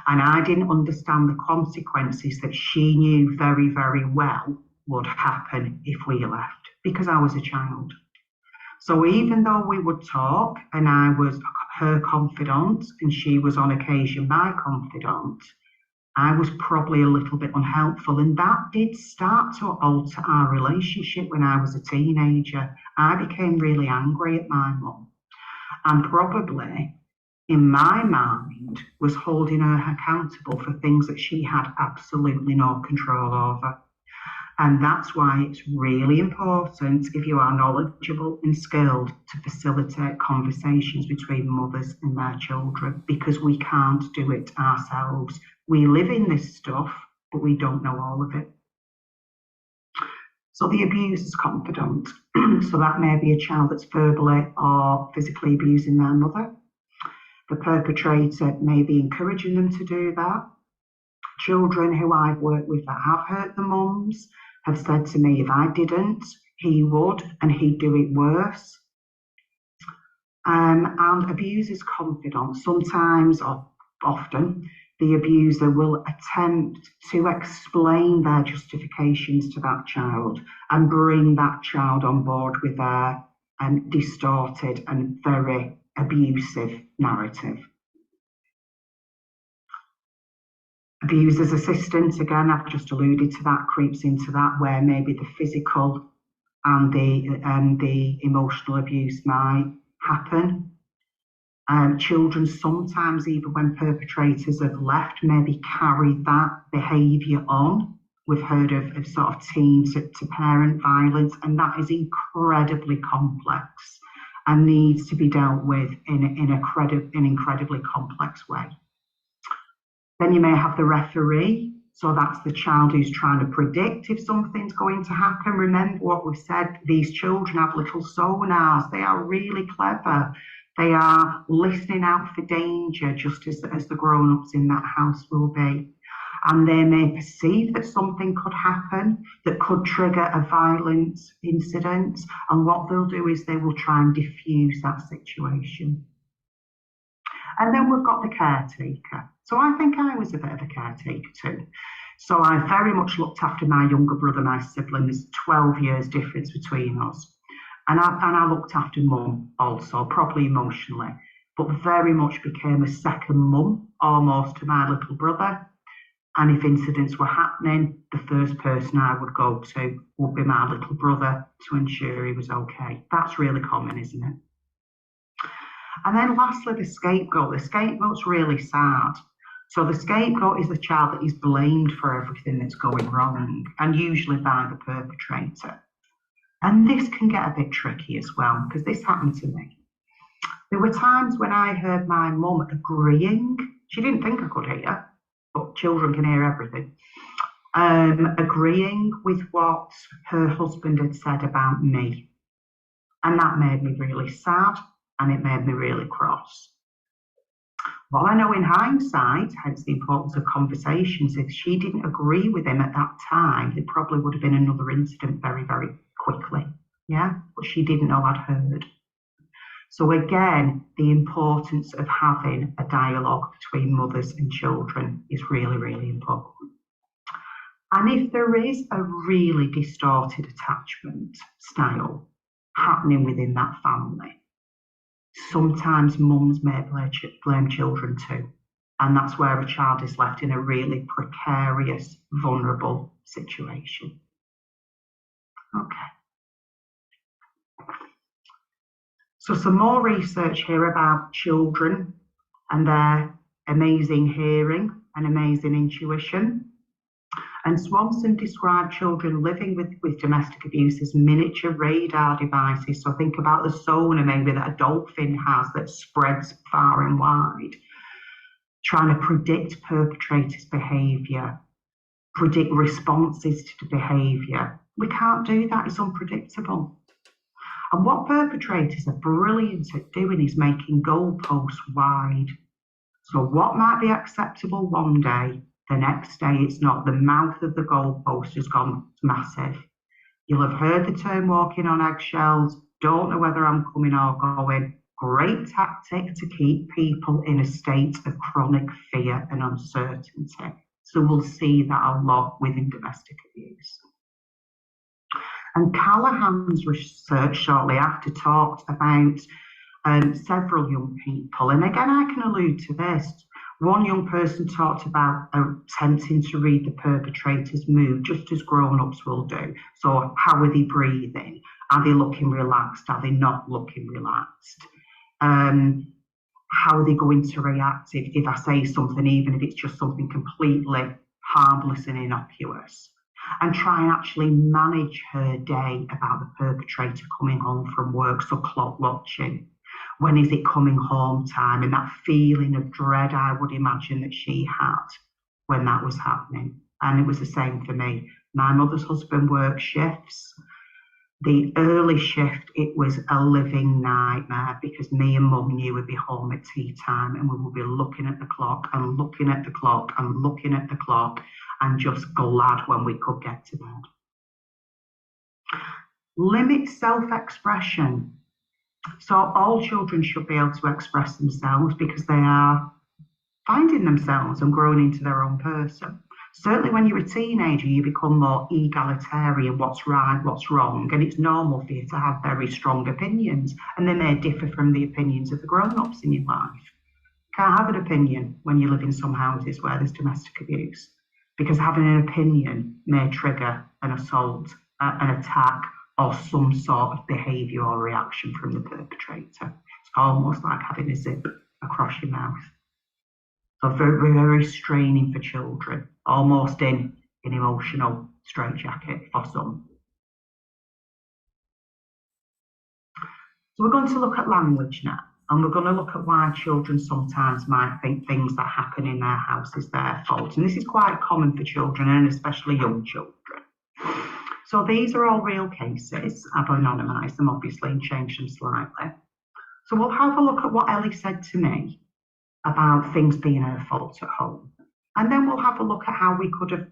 And I didn't understand the consequences that she knew very, very well would happen if we left, because I was a child. So even though we would talk and I was her confidant and she was on occasion my confidant, I was probably a little bit unhelpful, and that did start to alter our relationship when I was a teenager. I became really angry at my mum, and probably in my mind was holding her accountable for things that she had absolutely no control over. And that's why it's really important, if you are knowledgeable and skilled, to facilitate conversations between mothers and their children, because we can't do it ourselves. We live in this stuff, but we don't know all of it. So the abuser's confidant. So that may be a child that's verbally or physically abusing their mother. The perpetrator may be encouraging them to do that. Children who I've worked with that have hurt the mums have said to me, if I didn't, he would, and he'd do it worse. And abuser's confidant. Sometimes, or often, the abuser will attempt to explain their justifications to that child and bring that child on board with their distorted and very abusive narrative. Abuser's assistant, again, I've just alluded to that, creeps into that, where maybe the physical and the emotional abuse might happen. Children sometimes, even when perpetrators have left, maybe carry that behaviour on. We've heard of sort of teen to parent violence, and that is incredibly complex and needs to be dealt with in an incredibly complex way. Then you may have the referee. So that's the child who's trying to predict if something's going to happen. Remember what we've said, these children have little sonars. They are really clever. They are listening out for danger, just as the grown-ups in that house will be. And they may perceive that something could happen that could trigger a violent incident. And what they'll do is they will try and diffuse that situation. And then we've got the caretaker. So I think I was a bit of a caretaker too. So I very much looked after my younger brother, my sibling. There's 12 years difference between us. And I looked after mum also, probably emotionally, but very much became a second mum almost to my little brother. And if incidents were happening, the first person I would go to would be my little brother to ensure he was okay. That's really common, isn't it? And then lastly, the scapegoat. The scapegoat's really sad. So the scapegoat is the child that is blamed for everything that's going wrong, and usually by the perpetrator. And this can get a bit tricky as well, because this happened to me. There were times when I heard my mum agreeing. She didn't think I could hear, but children can hear everything. Agreeing with what her husband had said about me. And that made me really sad, and it made me really cross. Well, I know in hindsight, hence the importance of conversations, if she didn't agree with him at that time, there probably would have been another incident very, very quickly. Yeah, but she didn't know I'd heard. So again, the importance of having a dialogue between mothers and children is really, really important. And if there is a really distorted attachment style happening within that family, sometimes mums may blame children too. And that's where a child is left in a really precarious, vulnerable situation. Okay. So some more research here about children and their amazing hearing and amazing intuition. And Swanson described children living with domestic abuse as miniature radar devices. So think about the sonar maybe that a dolphin has that spreads far and wide, trying to predict perpetrators' behaviour, predict responses to behaviour. We can't do that, it's unpredictable. And what perpetrators are brilliant at doing is making goalposts wide. So what might be acceptable one day, the next day it's not. The mouth of the goalpost has gone massive. You'll have heard the term walking on eggshells, don't know whether I'm coming or going. Great tactic to keep people in a state of chronic fear and uncertainty. So we'll see that a lot within domestic abuse. And Callahan's research shortly after talked about several young people. And again, I can allude to this. One young person talked about attempting to read the perpetrator's mood, just as grown-ups will do. So how are they breathing? Are they looking relaxed? Are they not looking relaxed? How are they going to react if I say something, even if it's just something completely harmless and innocuous? and try and actually manage her day about the perpetrator coming home from work, so clock watching. When is it coming home time? And that feeling of dread I would imagine that she had when that was happening. And it was the same for me. My mother's husband worked shifts. The early shift, it was a living nightmare because me and mum knew we'd be home at tea time and we would be looking at the clock and looking at the clock and looking at the clock and just glad when we could get to bed. Limit self-expression. So all children should be able to express themselves because they are finding themselves and growing into their own person. Certainly when you're a teenager, you become more egalitarian, what's right, what's wrong, and it's normal for you to have very strong opinions, and they may differ from the opinions of the grown-ups in your life. You can't have an opinion when you live in some houses where there's domestic abuse, because having an opinion may trigger an assault, an attack, or some sort of behaviour or reaction from the perpetrator. It's almost like having a zip across your mouth. So very, very straining for children, almost in an emotional straitjacket for some. So we're going to look at language now, and we're going to look at why children sometimes might think things that happen in their house is their fault. And this is quite common for children, and especially young children. So these are all real cases. I've anonymised them, obviously, and changed them slightly. So we'll have a look at what Ellie said to me about things being her fault at home. And then we'll have a look at how we could have,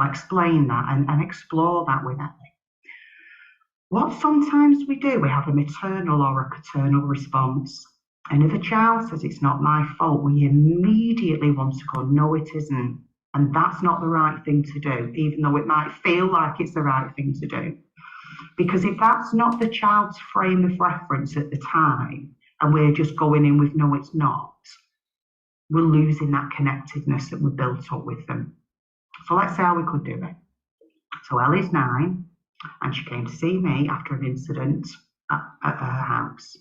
explained that and explore that with Ellie. What sometimes we do, we have a maternal or a paternal response. And if a child says it's not my fault, we immediately want to go, no, it isn't. And that's not the right thing to do, even though it might feel like it's the right thing to do. Because if that's not the child's frame of reference at the time, and we're just going in with no, it's not, we're losing that connectedness that we built up with them. So let's see how we could do it. So Ellie's 9, and she came to see me after an incident at her house.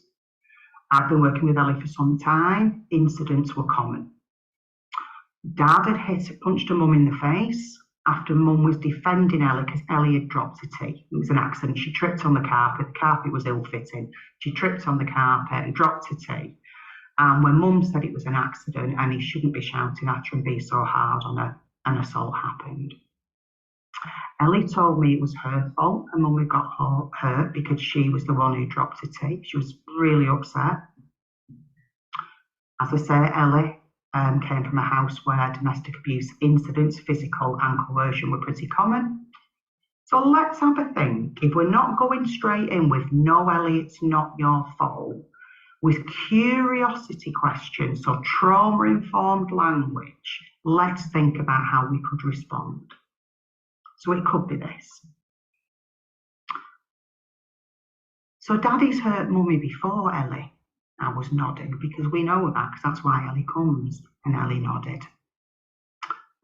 I've been working with Ellie for some time. Incidents were common. Dad had punched her mum in the face after mum was defending Ellie because Ellie had dropped a tea. It was an accident. She tripped on the carpet was ill-fitting. She tripped on the carpet and dropped a tea. And when mum said it was an accident and he shouldn't be shouting at her and be so hard on her, an assault happened. Ellie told me it was her fault and mum had got hurt because she was the one who dropped a tea. She was really upset. As I say, Ellie came from a house where domestic abuse incidents, physical and coercion, were pretty common. So let's have a think. If we're not going straight in with, no, Ellie, it's not your fault, with curiosity questions, so trauma-informed language, let's think about how we could respond. So it could be this. So Daddy's hurt Mummy before, Ellie. I was nodding because we know that, because that's why Ellie comes. And Ellie nodded.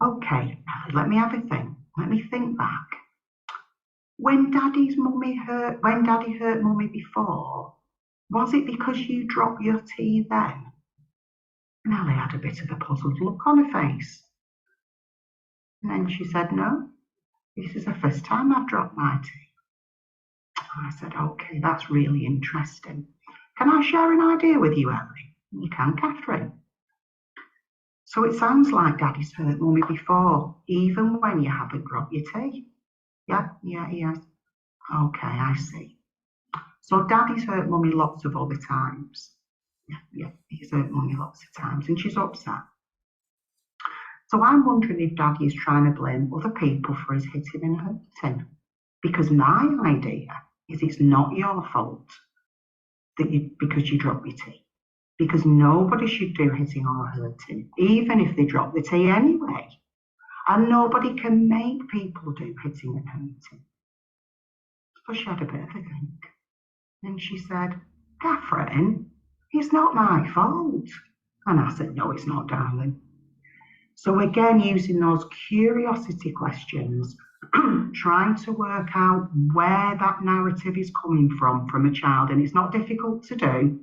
Okay, Ellie, let me have a think. Let me think back. When Daddy hurt Mummy before, was it because you dropped your tea then? And Ellie had a bit of a puzzled look on her face. And then she said, no, this is the first time I've dropped my tea. I said, okay, that's really interesting. Can I share an idea with you, Ellie? You can, Catherine. So it sounds like Daddy's hurt Mummy before, even when you haven't dropped your tea. Yeah, he has. Okay, I see. So Daddy's hurt Mummy lots of other times. Yeah, he's hurt Mummy lots of times, and she's upset. So I'm wondering if Daddy is trying to blame other people for his hitting and hurting. Because my idea is it's not your fault because you dropped your tea. Because nobody should do hitting or hurting, even if they drop the tea anyway. And nobody can make people do hitting and hurting. So she had a bit of a think. And she said, Catherine, it's not my fault. And I said, no, it's not, darling. So again, using those curiosity questions, trying to work out where that narrative is coming from a child, and it's not difficult to do,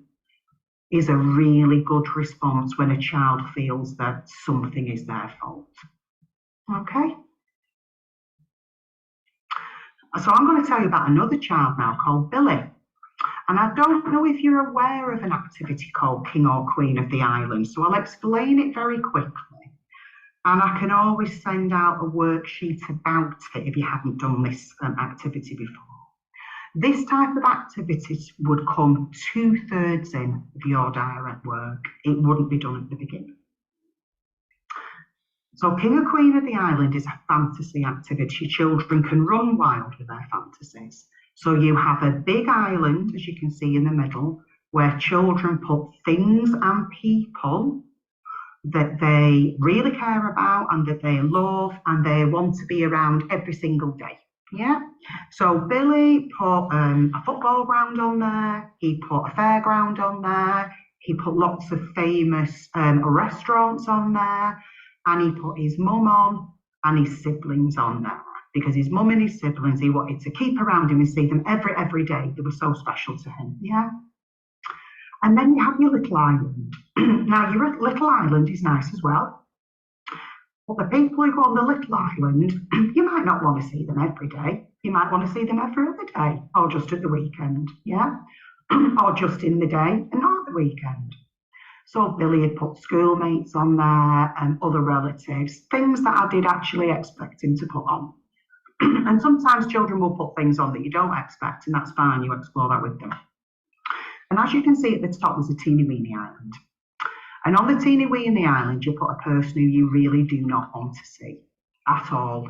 is a really good response when a child feels that something is their fault. Okay? So I'm going to tell you about another child now called Billy. And I don't know if you're aware of an activity called King or Queen of the Island, so I'll explain it very quickly. And I can always send out a worksheet about it if you haven't done this activity before. This type of activities would come 2/3 in of your direct work. It wouldn't be done at the beginning. So King or Queen of the Island is a fantasy activity. Children can run wild with their fantasies. So you have a big island, as you can see in the middle, where children put things and people that they really care about and that they love and they want to be around every single day. Yeah. So Billy put a football ground on there. He put a fairground on there. He put lots of famous restaurants on there. And he put his mum on and his siblings on there. Because his mum and his siblings, he wanted to keep around him and see them every day. They were so special to him. Yeah. And then you have your little island. Now, your little island is nice as well. But the people who go on the little island, you might not want to see them every day. You might want to see them every other day, or just at the weekend, yeah? Or just in the day and not the weekend. So Billy had put schoolmates on there and other relatives, things that I did actually expect him to put on. And sometimes children will put things on that you don't expect, and that's fine, you explore that with them. And as you can see at the top, there's a teeny weeny island. And on the teeny weeny island, you put a person who you really do not want to see at all.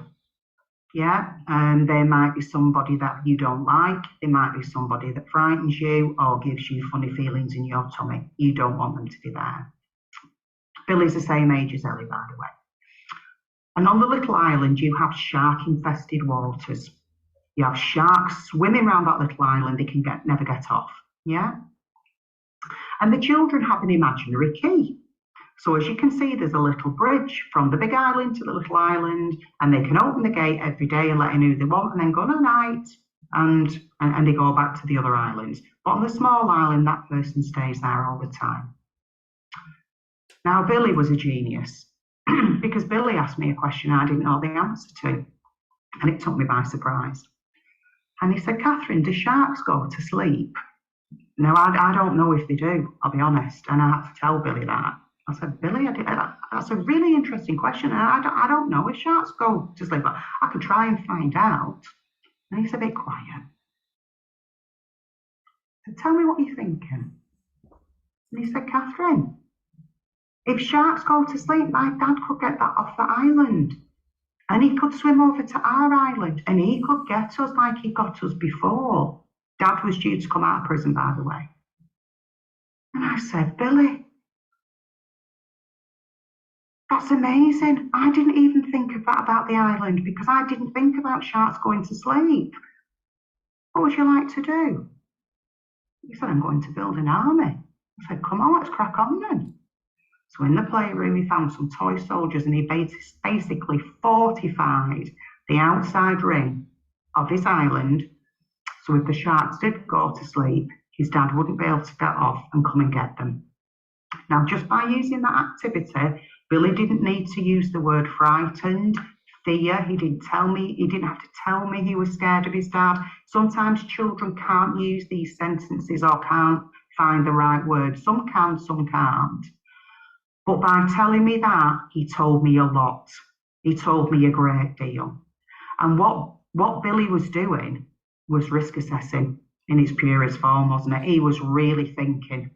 Yeah, and there might be somebody that you don't like. There might be somebody that frightens you or gives you funny feelings in your tummy. You don't want them to be there. Billy's the same age as Ellie, by the way. And on the little island, you have shark-infested waters. You have sharks swimming around that little island. They can never get off. Yeah. And the children have an imaginary key. So as you can see, there's a little bridge from the big island to the little island, and they can open the gate every day and let in who they want, and then go on night, and they go back to the other islands. But on the small island, that person stays there all the time. Now, Billy was a genius because Billy asked me a question I didn't know the answer to, and it took me by surprise. And he said, Catherine, do sharks go to sleep? Now, I don't know if they do, I'll be honest. And I had to tell Billy that. I said, Billy, that's a really interesting question. And I don't know if sharks go to sleep, but I could try and find out. And he's a bit quiet. So tell me what you're thinking. And he said, Catherine, if sharks go to sleep, my dad could get that off the island. And he could swim over to our island and he could get us like he got us before. Dad was due to come out of prison, by the way. And I said, Billy, that's amazing. I didn't even think of that about the island because I didn't think about sharks going to sleep. What would you like to do? He said, I'm going to build an army. I said, come on, let's crack on then. So in the playroom, he found some toy soldiers and he basically fortified the outside ring of his island. So if the sharks did go to sleep, his dad wouldn't be able to get off and come and get them. Now, just by using that activity, Billy didn't need to use the word frightened, fear. He didn't have to tell me he was scared of his dad. Sometimes children can't use these sentences or can't find the right word. Some can, some can't. But by telling me that, he told me a lot. He told me a great deal. And what Billy was doing was risk assessing in its purest form, wasn't it? He was really thinking.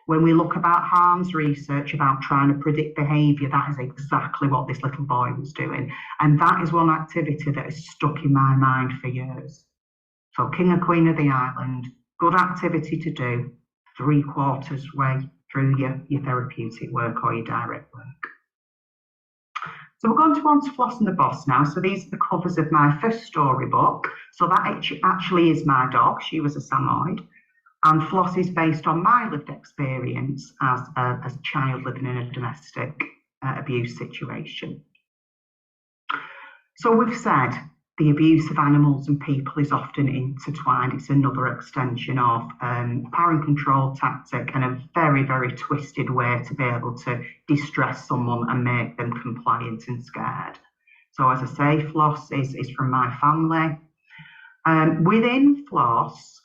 When we look about harms research about trying to predict behaviour, that is exactly what this little boy was doing. And that is one activity that has stuck in my mind for years. So King or Queen of the Island, good activity to do 3/4 way through your therapeutic work or your direct work. So we're going on to Floss and the Boss now. So these are the covers of my first storybook. So that actually is my dog. She was a Samoyed. And Floss is based on my lived experience as a child living in a domestic abuse situation. So we've said the abuse of animals and people is often intertwined. It's another extension of a power and control tactic and a very, very twisted way to be able to distress someone and make them compliant and scared. So as I say, Floss is from my family. Within Floss,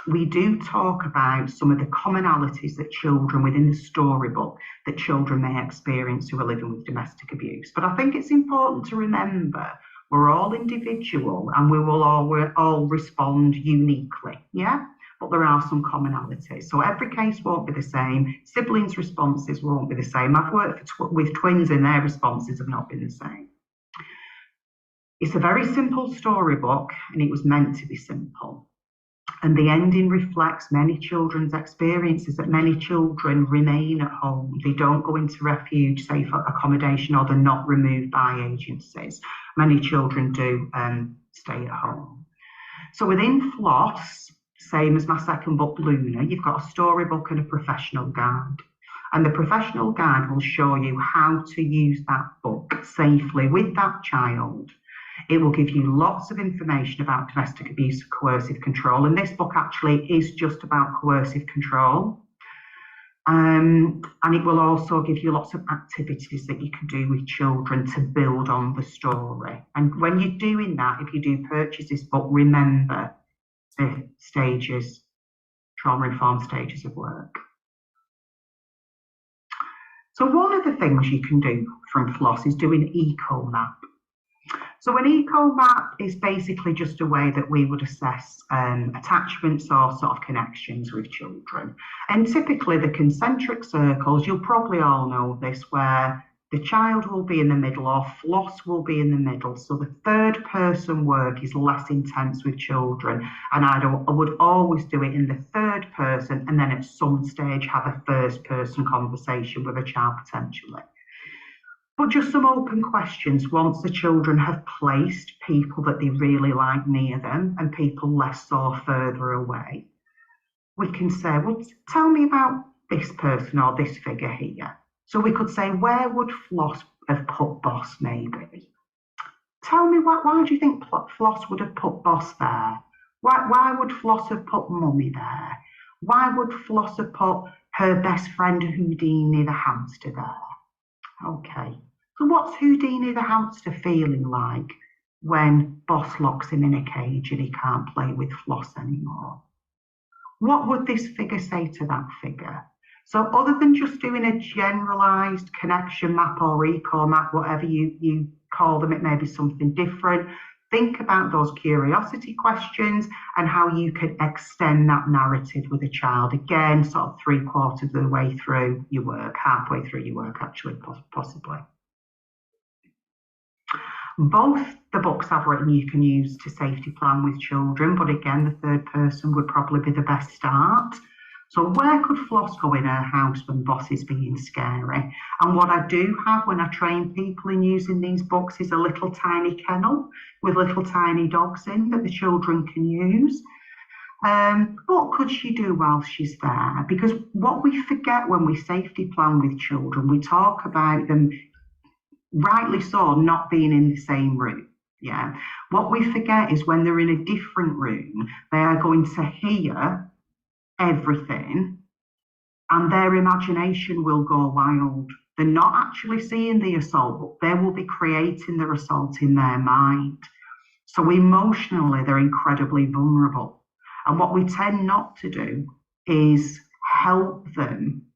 we do talk about some of the commonalities that children within the storybook that children may experience who are living with domestic abuse. But I think it's important to remember we're all individual and we will all respond uniquely, yeah? But there are some commonalities. So every case won't be the same. Siblings' responses won't be the same. I've worked with twins and their responses have not been the same. It's a very simple storybook and it was meant to be simple. And the ending reflects many children's experiences, that many children remain at home. They don't go into refuge, safe accommodation, or they're not removed by agencies. Many children do stay at home. So within Floss, same as my second book, Luna, you've got a storybook and a professional guide. And the professional guide will show you how to use that book safely with that child. It will give you lots of information about domestic abuse and coercive control. And this book actually is just about coercive control. And it will also give you lots of activities that you can do with children to build on the story. And when you're doing that, if you do purchase this book, remember the stages, trauma-informed stages of work. So one of the things you can do from Floss is do an eco map. So an eco map is basically just a way that we would assess attachments or sort of connections with children. And typically the concentric circles, you'll probably all know this, where the child will be in the middle or Floss will be in the middle. So the third person work is less intense with children. And I would always do it in the third person and then at some stage have a first person conversation with a child potentially. But just some open questions once the children have placed people that they really like near them and people less so further away. We can say, well, tell me about this person or this figure here. So we could say, where would Floss have put Boss maybe? Tell me, why do you think Floss would have put Boss there? Why would Floss have put Mummy there? Why would Floss have put her best friend Houdini the hamster there? Okay. So what's Houdini the hamster feeling like when Boss locks him in a cage and he can't play with Floss anymore? What would this figure say to that figure? So other than just doing a generalised connection map or eco map, whatever you call them, it may be something different. Think about those curiosity questions and how you could extend that narrative with a child. Again, sort of 3/4 of the way through your work, halfway through your work actually, possibly. Both the books I've written you can use to safety plan with children, but again, the third person would probably be the best start. So where could Floss go in her house when Boss is being scary? And what I do have when I train people in using these books is a little tiny kennel with little tiny dogs in that the children can use. What could she do while she's there? Because what we forget when we safety plan with children, we talk about them, rightly so, not being in the same room. Yeah. What we forget is when they're in a different room, they are going to hear everything and their imagination will go wild. They're not actually seeing the assault, but they will be creating the assault in their mind. So emotionally, they're incredibly vulnerable. And what we tend not to do is help them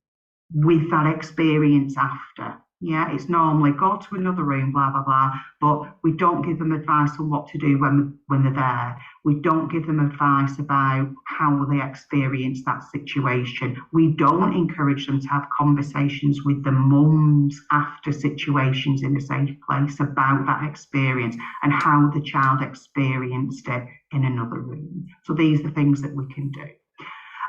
with that experience after. Yeah, it's normally go to another room, blah, blah, blah, but we don't give them advice on what to do when they're there. We don't give them advice about how they experience that situation. We don't encourage them to have conversations with the mums after situations in a safe place about that experience and how the child experienced it in another room. So these are things that we can do.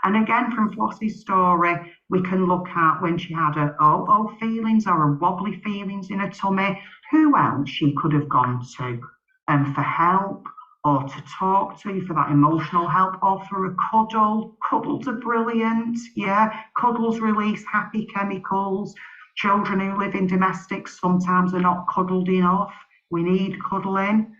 And again, from Floss's story, we can look at when she had her oh feelings or her wobbly feelings in her tummy, who else she could have gone to for help or to talk to for that emotional help or for a cuddle. Cuddles are brilliant, yeah. Cuddles release happy chemicals. Children who live in domestics sometimes are not cuddled enough. We need cuddling.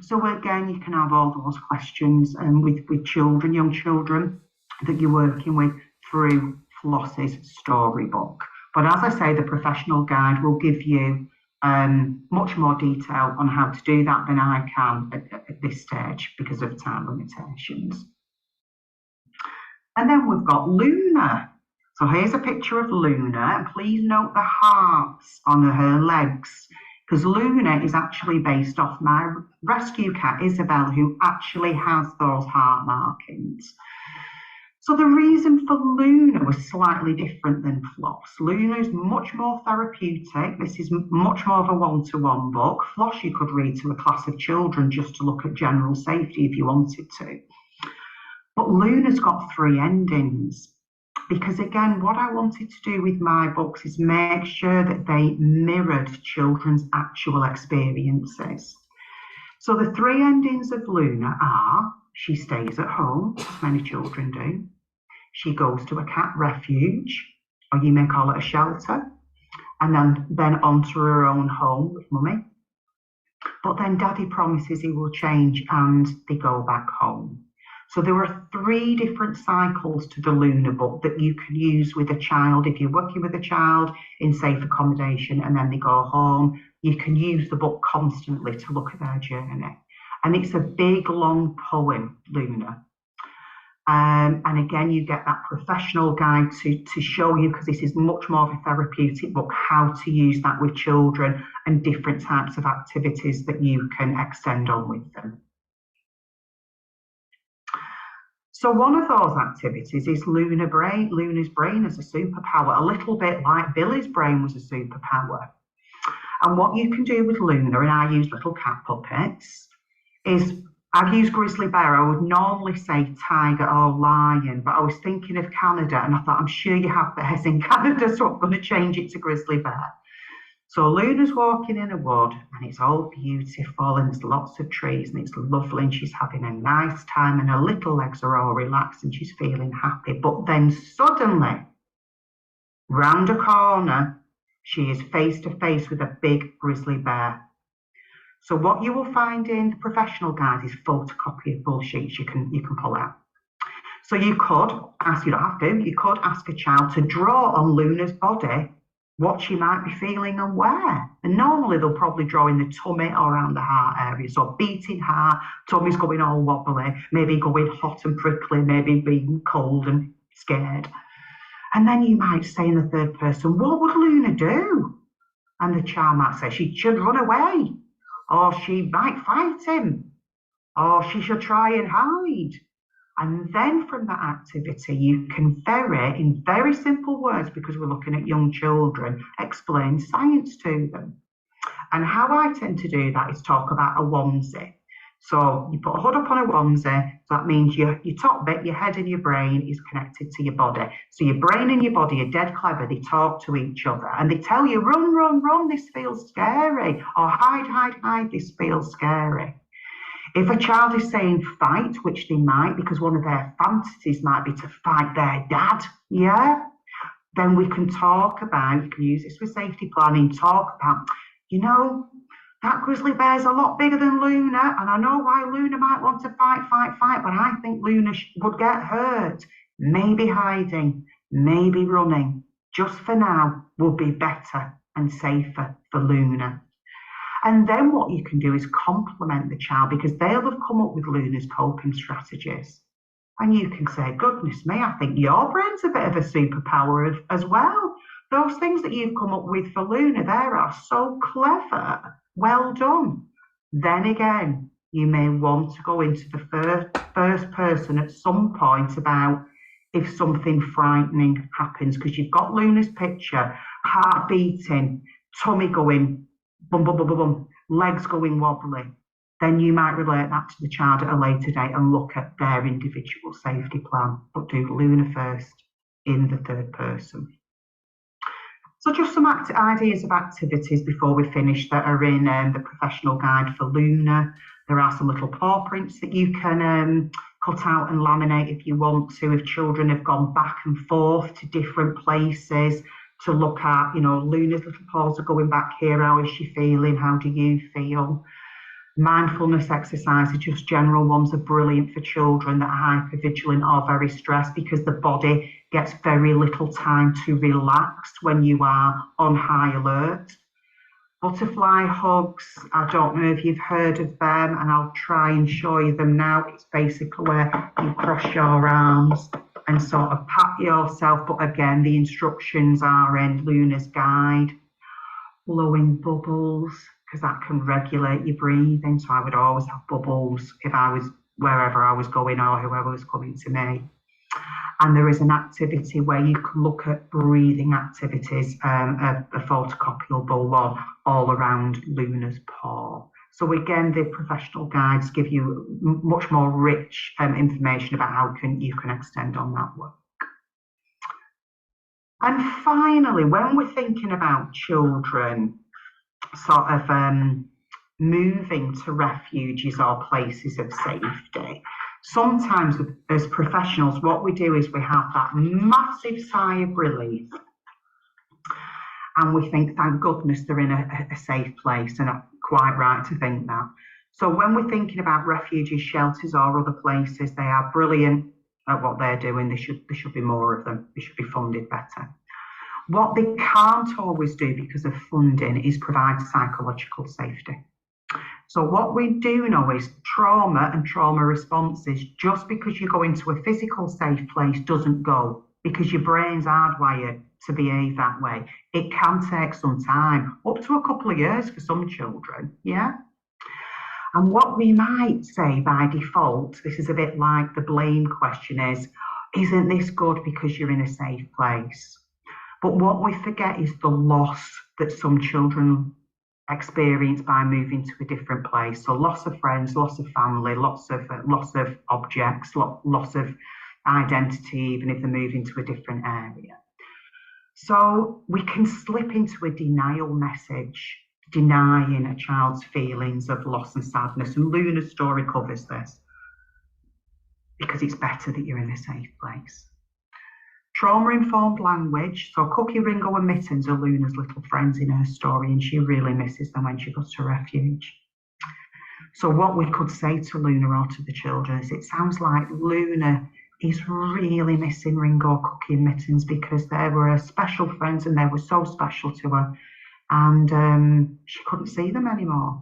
So again, you can have all those questions with children, young children that you're working with through Floss's storybook. But as I say, the professional guide will give you much more detail on how to do that than I can at this stage because of time limitations. And then we've got Luna. So here's a picture of Luna, and please note the hearts on her legs, because Luna is actually based off my rescue cat, Isabel, who actually has those heart markings. So the reason for Luna was slightly different than Floss. Luna is much more therapeutic. This is much more of a one-to-one book. Floss you could read to a class of children just to look at general safety if you wanted to. But Luna's got 3 endings. Because again, what I wanted to do with my books is make sure that they mirrored children's actual experiences. So the 3 endings of Luna are, she stays at home, as many children do. She goes to a cat refuge, or you may call it a shelter, and then onto her own home with mummy. But then Daddy promises he will change and they go back home. So there are 3 different cycles to the Luna book that you can use with a child. If you're working with a child in safe accommodation and then they go home, you can use the book constantly to look at their journey. And it's a big, long poem, Luna. And again, you get that professional guide to show you, because this is much more of a therapeutic book, how to use that with children and different types of activities that you can extend on with them. So one of those activities is Luna's brain as a superpower, a little bit like Billy's brain was a superpower. And what you can do with Luna, and I use little cat puppets, is I've used grizzly bear. I would normally say tiger or lion, but I was thinking of Canada and I thought, I'm sure you have bears in Canada, so I'm going to change it to grizzly bear. So Luna's walking in a wood and it's all beautiful and there's lots of trees and it's lovely and she's having a nice time and her little legs are all relaxed and she's feeling happy. But then suddenly, round a corner, she is face to face with a big grizzly bear. So what you will find in the professional guide is photocopiable sheets you can pull out. So you could ask, you don't have to, you could ask a child to draw on Luna's body what she might be feeling and where. And normally they'll probably draw in the tummy or around the heart area. So beating heart, tummy's going all wobbly, maybe going hot and prickly, maybe being cold and scared. And then you might say in the third person, what would Luna do? And the child might say she should run away, or she might fight him, or she should try and hide. And then from that activity, you can in very simple words, because we're looking at young children, explain science to them. And how I tend to do that is talk about a onesie. So you put a hood up on a onesie, so that means your top bit, your head and your brain is connected to your body. So your brain and your body are dead clever, they talk to each other and they tell you, run, run, run, this feels scary, or hide, hide, hide, this feels scary. If a child is saying fight, which they might, because one of their fantasies might be to fight their dad, yeah, then we can talk about, you can use this with safety planning, talk about, you know, that grizzly bear's a lot bigger than Luna, and I know why Luna might want to fight, but I think Luna would get hurt. Maybe hiding, maybe running, just for now, will be better and safer for Luna. And then what you can do is compliment the child, because they'll have come up with Luna's coping strategies. And you can say, goodness me, I think your brain's a bit of a superpower as well. Those things that you've come up with for Luna there are so clever. Well done. Then again, you may want to go into the first person at some point about if something frightening happens, because you've got Luna's picture, heart beating, tummy going, bum, bum, bum, bum, bum, legs going wobbly. Then you might relate that to the child at a later date and look at their individual safety plan, but do Luna first in the third person. So just some ideas of activities before we finish that are in the professional guide for Luna. There are some little paw prints that you can cut out and laminate if you want to, if children have gone back and forth to different places to look at, you know, Luna's little paws are going back here, how is she feeling, how do you feel? Mindfulness exercises, just general ones, are brilliant for children that are hypervigilant or very stressed, because the body gets very little time to relax when you are on high alert. Butterfly hugs, I don't know if you've heard of them, and I'll try and show you them now. It's basically where you cross your arms and sort of pat yourself, but again, the instructions are in Luna's guide. Blowing bubbles, because that can regulate your breathing, so I would always have bubbles if I was wherever I was going or whoever was coming to me. And there is an activity where you can look at breathing activities, a photocopyable all around Luna's paw. So again, the professional guides give you much more rich information about how you can extend on that work. And finally, when we're thinking about children sort of moving to refuges or places of safety, sometimes as professionals, what we do is we have that massive sigh of relief and we think, thank goodness they're in a safe place, and quite right to think that. So when we're thinking about refuges, shelters or other places, they are brilliant at what they're doing. There should be more of them. They should be funded better. What they can't always do because of funding is provide psychological safety. So what we do know is trauma and trauma responses, just because you go into a physical safe place doesn't go, because your brain's hardwired to behave that way. It can take some time, up to a couple of years for some children, yeah? And what we might say by default, this is a bit like the blame question is, isn't this good because you're in a safe place? But what we forget is the loss that some children experience by moving to a different place. So loss of friends, loss of family, loss of objects, loss of identity, even if they're moving to a different area. So we can slip into a denial message, denying a child's feelings of loss and sadness. And Luna's story covers this, because it's better that you're in a safe place. Trauma-informed language. So Cookie, Ringo and Mittens are Luna's little friends in her story, and she really misses them when she goes to refuge. So what we could say to Luna or to the children is, it sounds like Luna is really missing Ringo, Cookie and Mittens, because they were her special friends and they were so special to her, and she couldn't see them anymore.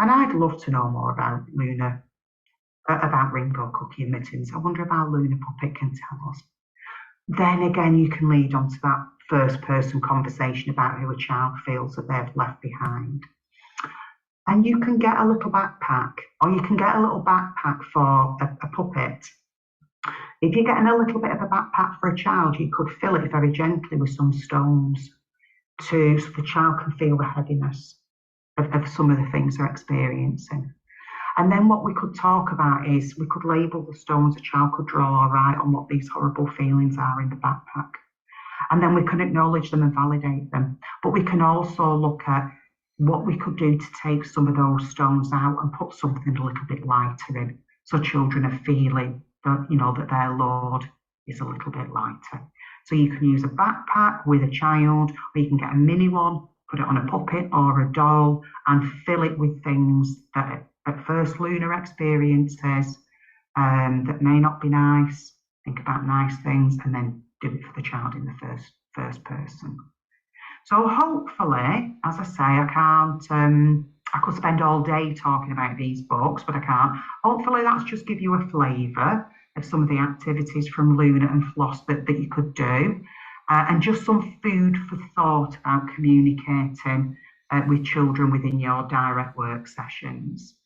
And I'd love to know more about Luna, about Ringo, Cookie and Mittens. I wonder if our Luna puppet can tell us. Then again, you can lead on to that first person conversation about who a child feels that they've left behind. And you can get a little backpack, or you can get a little backpack for a puppet. If you're getting a little bit of a backpack for a child, you could fill it very gently with some stones so the child can feel the heaviness of some of the things they're experiencing. And then what we could talk about is we could label the stones a child could draw or write on what these horrible feelings are in the backpack. And then we can acknowledge them and validate them. But we can also look at what we could do to take some of those stones out and put something a little bit lighter in, so children are feeling that, you know, that their load is a little bit lighter. So you can use a backpack with a child, or you can get a mini one, put it on a puppet or a doll, and fill it with things that at first Luna experiences that may not be nice. Think about nice things and then do it for the child in the first person. So hopefully, as I say, I could spend all day talking about these books, but I can't. Hopefully that's just give you a flavour of some of the activities from Luna and Floss that you could do, and just some food for thought about communicating with children within your direct work sessions.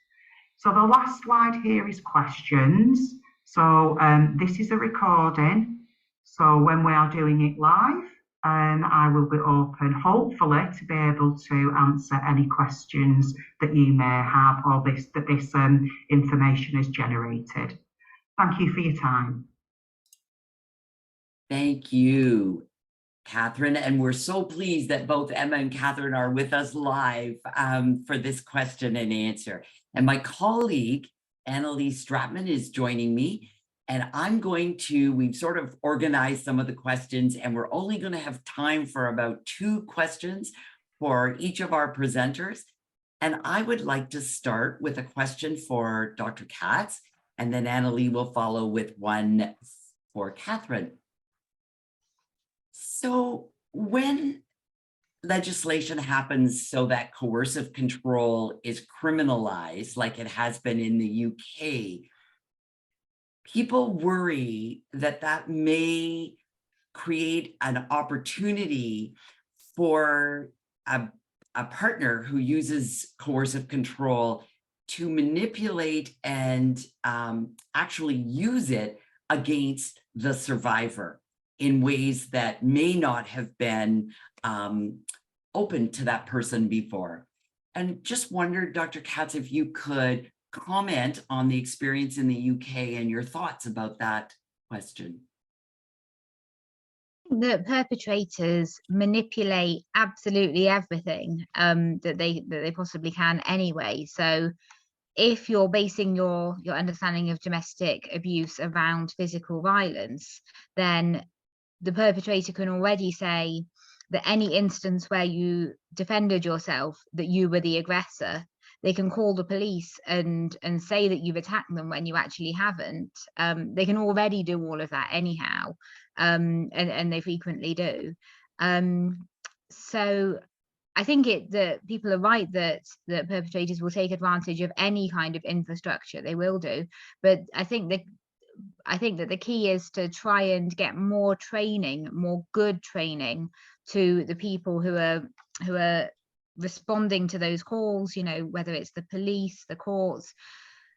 So the last slide here is questions. So this is a recording. So when we are doing it live, I will be open, hopefully, to be able to answer any questions that you may have, or that this information is generated. Thank you for your time. Thank you, Catherine. And we're so pleased that both Emma and Catherine are with us live for this question and answer. And my colleague, Annalise Stratman, is joining me. And we've sort of organized some of the questions, and we're only going to have time for about 2 questions for each of our presenters. And I would like to start with a question for Dr. Katz, and then Annalise will follow with one for Catherine. So when legislation happens so that coercive control is criminalized, like it has been in the UK, people worry that that may create an opportunity for a partner who uses coercive control to manipulate and actually use it against the survivor in ways that may not have been open to that person before. And just wondered, Dr. Katz, if you could comment on the experience in the UK and your thoughts about that question. The perpetrators manipulate absolutely everything that they possibly can anyway. So if you're basing your understanding of domestic abuse around physical violence, then the perpetrator can already say that any instance where you defended yourself, that you were the aggressor. They can call the police and say that you've attacked them when you actually haven't. They can already do all of that anyhow, and they frequently do. So I think that people are right that perpetrators will take advantage of any kind of infrastructure. They will do, but I think that the key is to try and get more training, more good training to the people who are responding to those calls, you know, whether it's the police, the courts,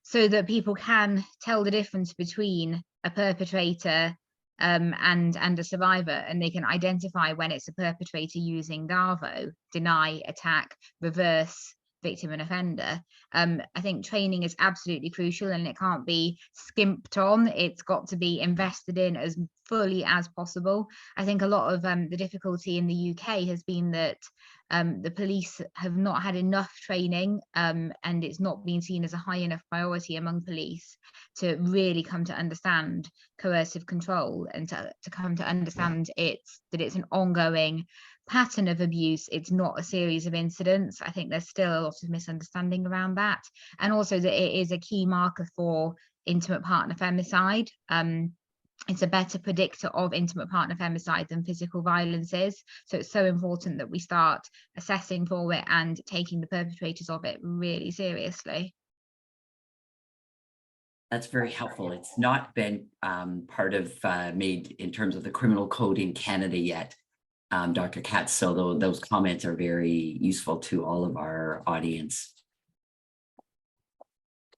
so that people can tell the difference between a perpetrator and a survivor, and they can identify when it's a perpetrator using DARVO, deny, attack, reverse, victim and offender. I think training is absolutely crucial, and it can't be skimped on. It's got to be invested in as fully as possible. I think a lot of the difficulty in the UK has been that the police have not had enough training, and it's not been seen as a high enough priority among police to really come to understand coercive control, and to come to understand that it's an ongoing pattern of abuse. It's not a series of incidents. I think there's still a lot of misunderstanding around that, and also that it is a key marker for intimate partner femicide. It's a better predictor of intimate partner femicide than physical violence is. So it's so important that we start assessing for it and taking the perpetrators of it really seriously. That's very helpful. It's not been part of made in terms of the criminal code in Canada yet, Dr. Katz. So those comments are very useful to all of our audience.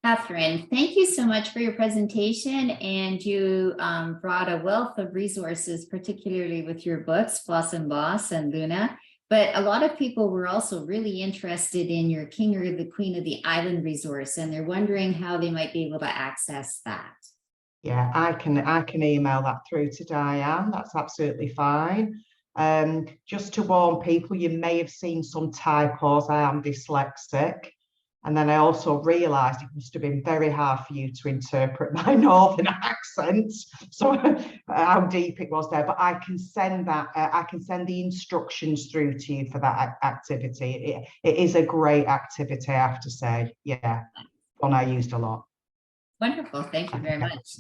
Catherine, thank you so much for your presentation, and you brought a wealth of resources, particularly with your books, Floss and Boss and Luna. But a lot of people were also really interested in your King or the Queen of the Island resource, and they're wondering how they might be able to access that. Yeah, I can email that through to Diane. That's absolutely fine. Just to warn people, you may have seen some typos. I am dyslexic. And then I also realised it must have been very hard for you to interpret my northern accent, so how deep it was there. But I can send that. I can send the instructions through to you for that activity. It is a great activity, I have to say. Yeah, one I used a lot. Wonderful. Thank you very much.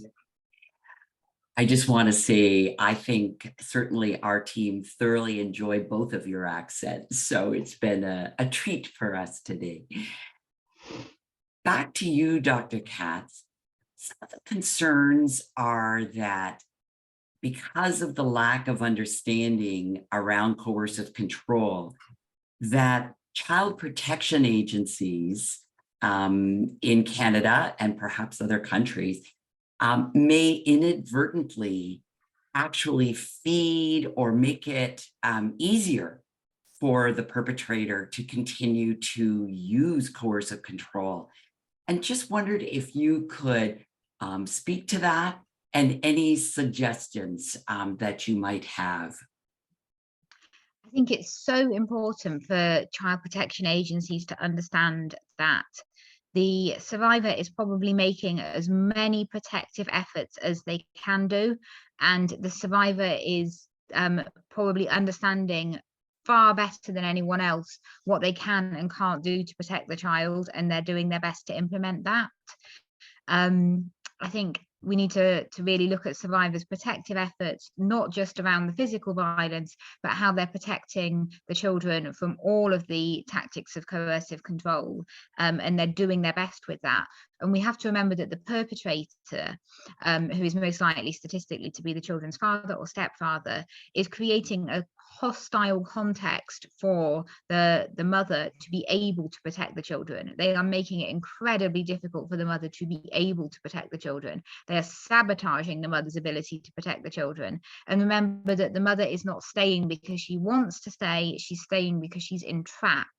I just want to say, I think certainly our team thoroughly enjoyed both of your accents. So it's been a treat for us today. Back to you, Dr. Katz. Some of the concerns are that because of the lack of understanding around coercive control, that child protection agencies in Canada and perhaps other countries may inadvertently actually feed or make it easier for the perpetrator to continue to use coercive control. And just wondered if you could speak to that and any suggestions that you might have. I think it's so important for child protection agencies to understand that the survivor is probably making as many protective efforts as they can do, and the survivor is probably understanding far better than anyone else what they can and can't do to protect the child, and they're doing their best to implement that. I think we need to really look at survivors' protective efforts, not just around the physical violence, but how they're protecting the children from all of the tactics of coercive control, and they're doing their best with that. And we have to remember that the perpetrator, who is most likely statistically to be the children's father or stepfather, is creating a hostile context for the mother to be able to protect the children. They are making it incredibly difficult for the mother to be able to protect the children. They are sabotaging the mother's ability to protect the children. And remember that the mother is not staying because she wants to stay, she's staying because she's entrapped.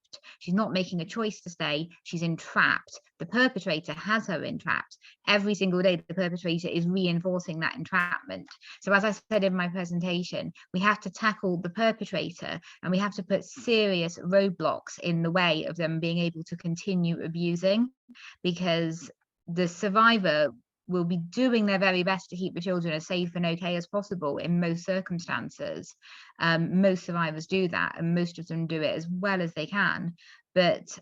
She's not making a choice to stay, she's entrapped. The perpetrator has her entrapped. Every single day, the perpetrator is reinforcing that entrapment. So as I said in my presentation, we have to tackle the perpetrator, and we have to put serious roadblocks in the way of them being able to continue abusing, because the survivor will be doing their very best to keep the children as safe and okay as possible in most circumstances. Most survivors do that, and most of them do it as well as they can. But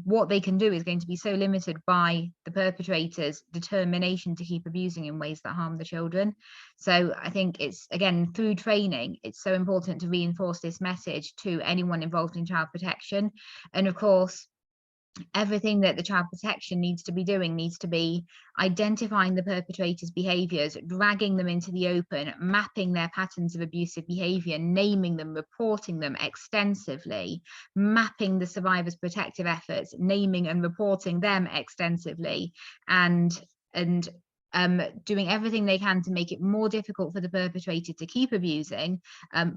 what they can do is going to be so limited by the perpetrator's determination to keep abusing in ways that harm the children. So I think it's, again, through training, it's so important to reinforce this message to anyone involved in child protection. And of course, everything that the child protection needs to be doing needs to be identifying the perpetrator's behaviors, dragging them into the open, mapping their patterns of abusive behavior, naming them, reporting them extensively, mapping the survivor's protective efforts, naming and reporting them extensively, and doing everything they can to make it more difficult for the perpetrator to keep abusing,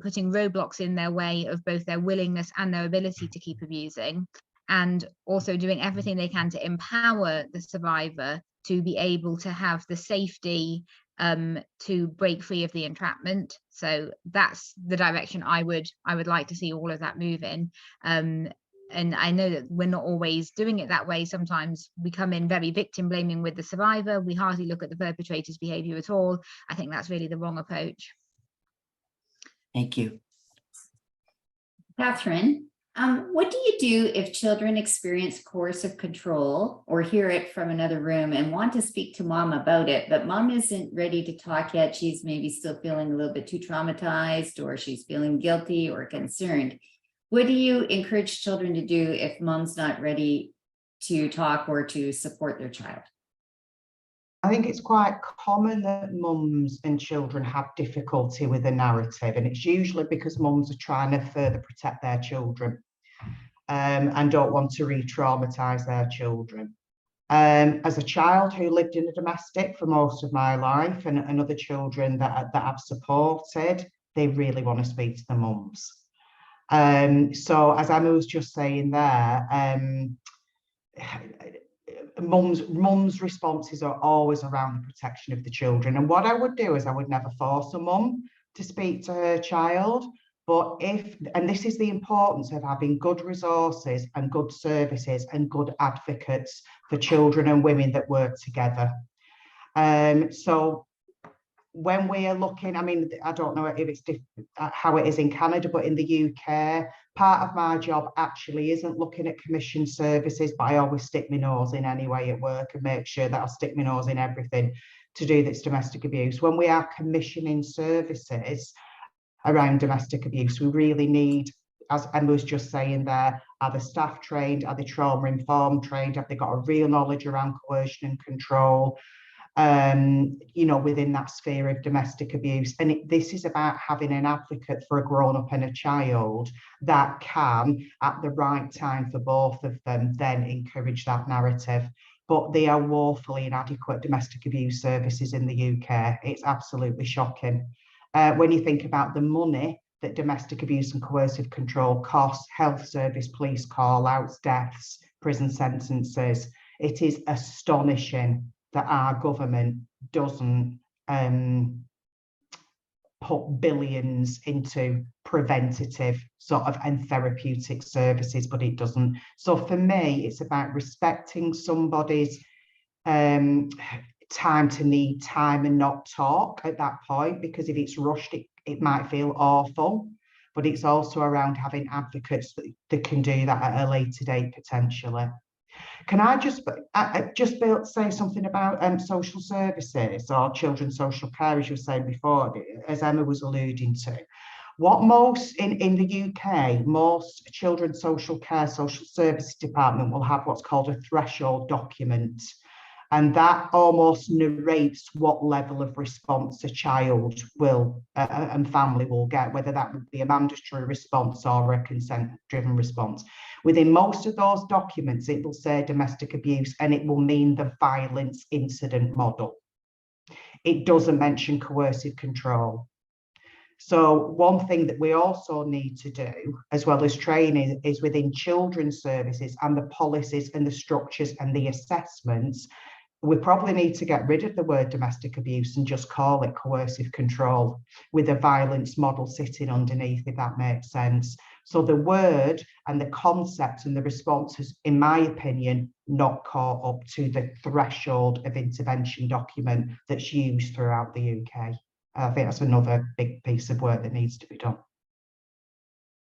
putting roadblocks in their way of both their willingness and their ability to keep abusing, and also doing everything they can to empower the survivor to be able to have the safety to break free of the entrapment. So that's the direction I would like to see all of that move in. And I know that we're not always doing it that way. Sometimes we come in very victim blaming with the survivor. We hardly look at the perpetrator's behavior at all. I think that's really the wrong approach. Thank you. Catherine, what do you do if children experience coercive control or hear it from another room and want to speak to mom about it, but mom isn't ready to talk yet? She's maybe still feeling a little bit too traumatized, or she's feeling guilty or concerned. What do you encourage children to do if mom's not ready to talk or to support their child? I think it's quite common that mums and children have difficulty with the narrative, and it's usually because mums are trying to further protect their children and don't want to re-traumatise their children. As a child who lived in a domestic for most of my life, and other children that I've supported, they really want to speak to the mums. So as Emma was just saying there, mums' responses are always around the protection of the children. And what I would do is I would never force a mum to speak to her child. But and this is the importance of having good resources and good services and good advocates for children and women that work together. So when we are looking, I mean, I don't know if it's how it is in Canada, but in the UK, part of my job actually isn't looking at commission services, but I always stick my nose in anyway at work and make sure that I stick my nose in everything to do this domestic abuse. When we are commissioning services around domestic abuse, we really need, as Emma was just saying there, are the staff trained? Are they trauma-informed trained? Have they got a real knowledge around coercion and control? You know, within that sphere of domestic abuse. And this is about having an advocate for a grown-up and a child that can, at the right time for both of them, then encourage that narrative. But they are woefully inadequate domestic abuse services in the UK. It's absolutely shocking. When you think about the money that domestic abuse and coercive control costs, health service, police call-outs, deaths, prison sentences, it is astonishing that our government doesn't put billions into preventative sort of and therapeutic services, but it doesn't. So for me, it's about respecting somebody's time to need time and not talk at that point, because if it's rushed, it might feel awful. But it's also around having advocates that can do that at a later date potentially. Can I just say something about social services or children's social care, as you were saying before, as Emma was alluding to? What most in the UK, most children's social care, social services department will have what's called a threshold document. And that almost narrates what level of response a child will and family will get, whether that would be a mandatory response or a consent-driven response. Within most of those documents, it will say domestic abuse and it will mean the violence incident model. It doesn't mention coercive control. So one thing that we also need to do, as well as training, is within children's services and the policies and the structures and the assessments, we probably need to get rid of the word domestic abuse and just call it coercive control with a violence model sitting underneath, if that makes sense. So the word and the concept and the responses, in my opinion, not caught up to the threshold of intervention document that's used throughout the UK. I think that's another big piece of work that needs to be done.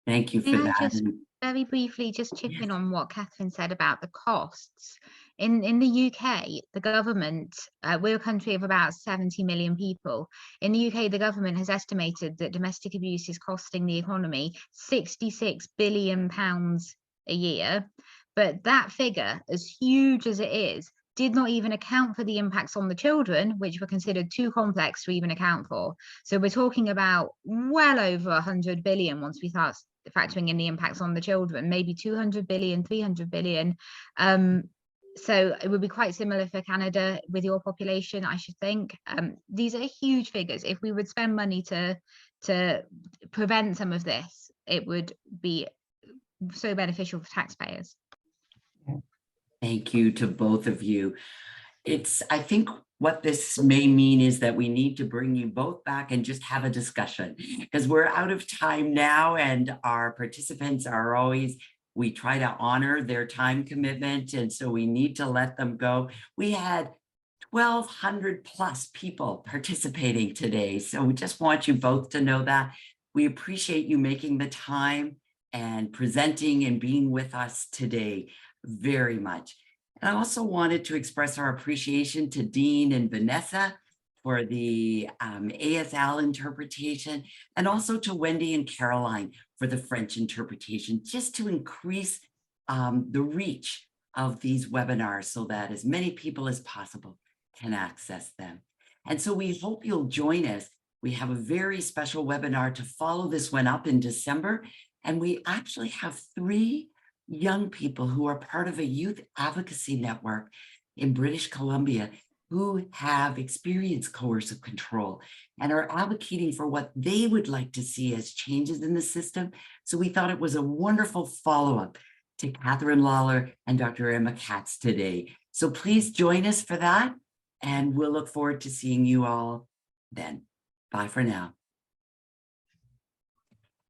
Thank you for Can I that. just very briefly just chip in on what Catherine said about the costs? In the UK, the government, we're a country of about 70 million people. In the UK, the government has estimated that domestic abuse is costing the economy £66 billion a year. But that figure, as huge as it is, did not even account for the impacts on the children, which were considered too complex to even account for. So we're talking about well over 100 billion once we start factoring in the impacts on the children, maybe 200 billion, 300 billion. So it would be quite similar for Canada with your population, I should think. These are huge figures. If we would spend money to prevent some of this, it would be so beneficial for taxpayers. Thank you to both of you. I think what this may mean is that we need to bring you both back and just have a discussion, because we're out of time now and our participants are always, we try to honor their time commitment, and so we need to let them go. We had 1,200 plus people participating today, so we just want you both to know that. We appreciate you making the time and presenting and being with us today very much. And I also wanted to express our appreciation to Dean and Vanessa for the ASL interpretation, and also to Wendy and Caroline for the French interpretation, just to increase the reach of these webinars so that as many people as possible can access them. And so we hope you'll join us. We have a very special webinar to follow this one up in December, and we actually have 3 young people who are part of a youth advocacy network in British Columbia who have experienced coercive control and are advocating for what they would like to see as changes in the system. So we thought it was a wonderful follow-up to Catherine Lawler and Dr. Emma Katz today. So please join us for that, and we'll look forward to seeing you all then. Bye for now.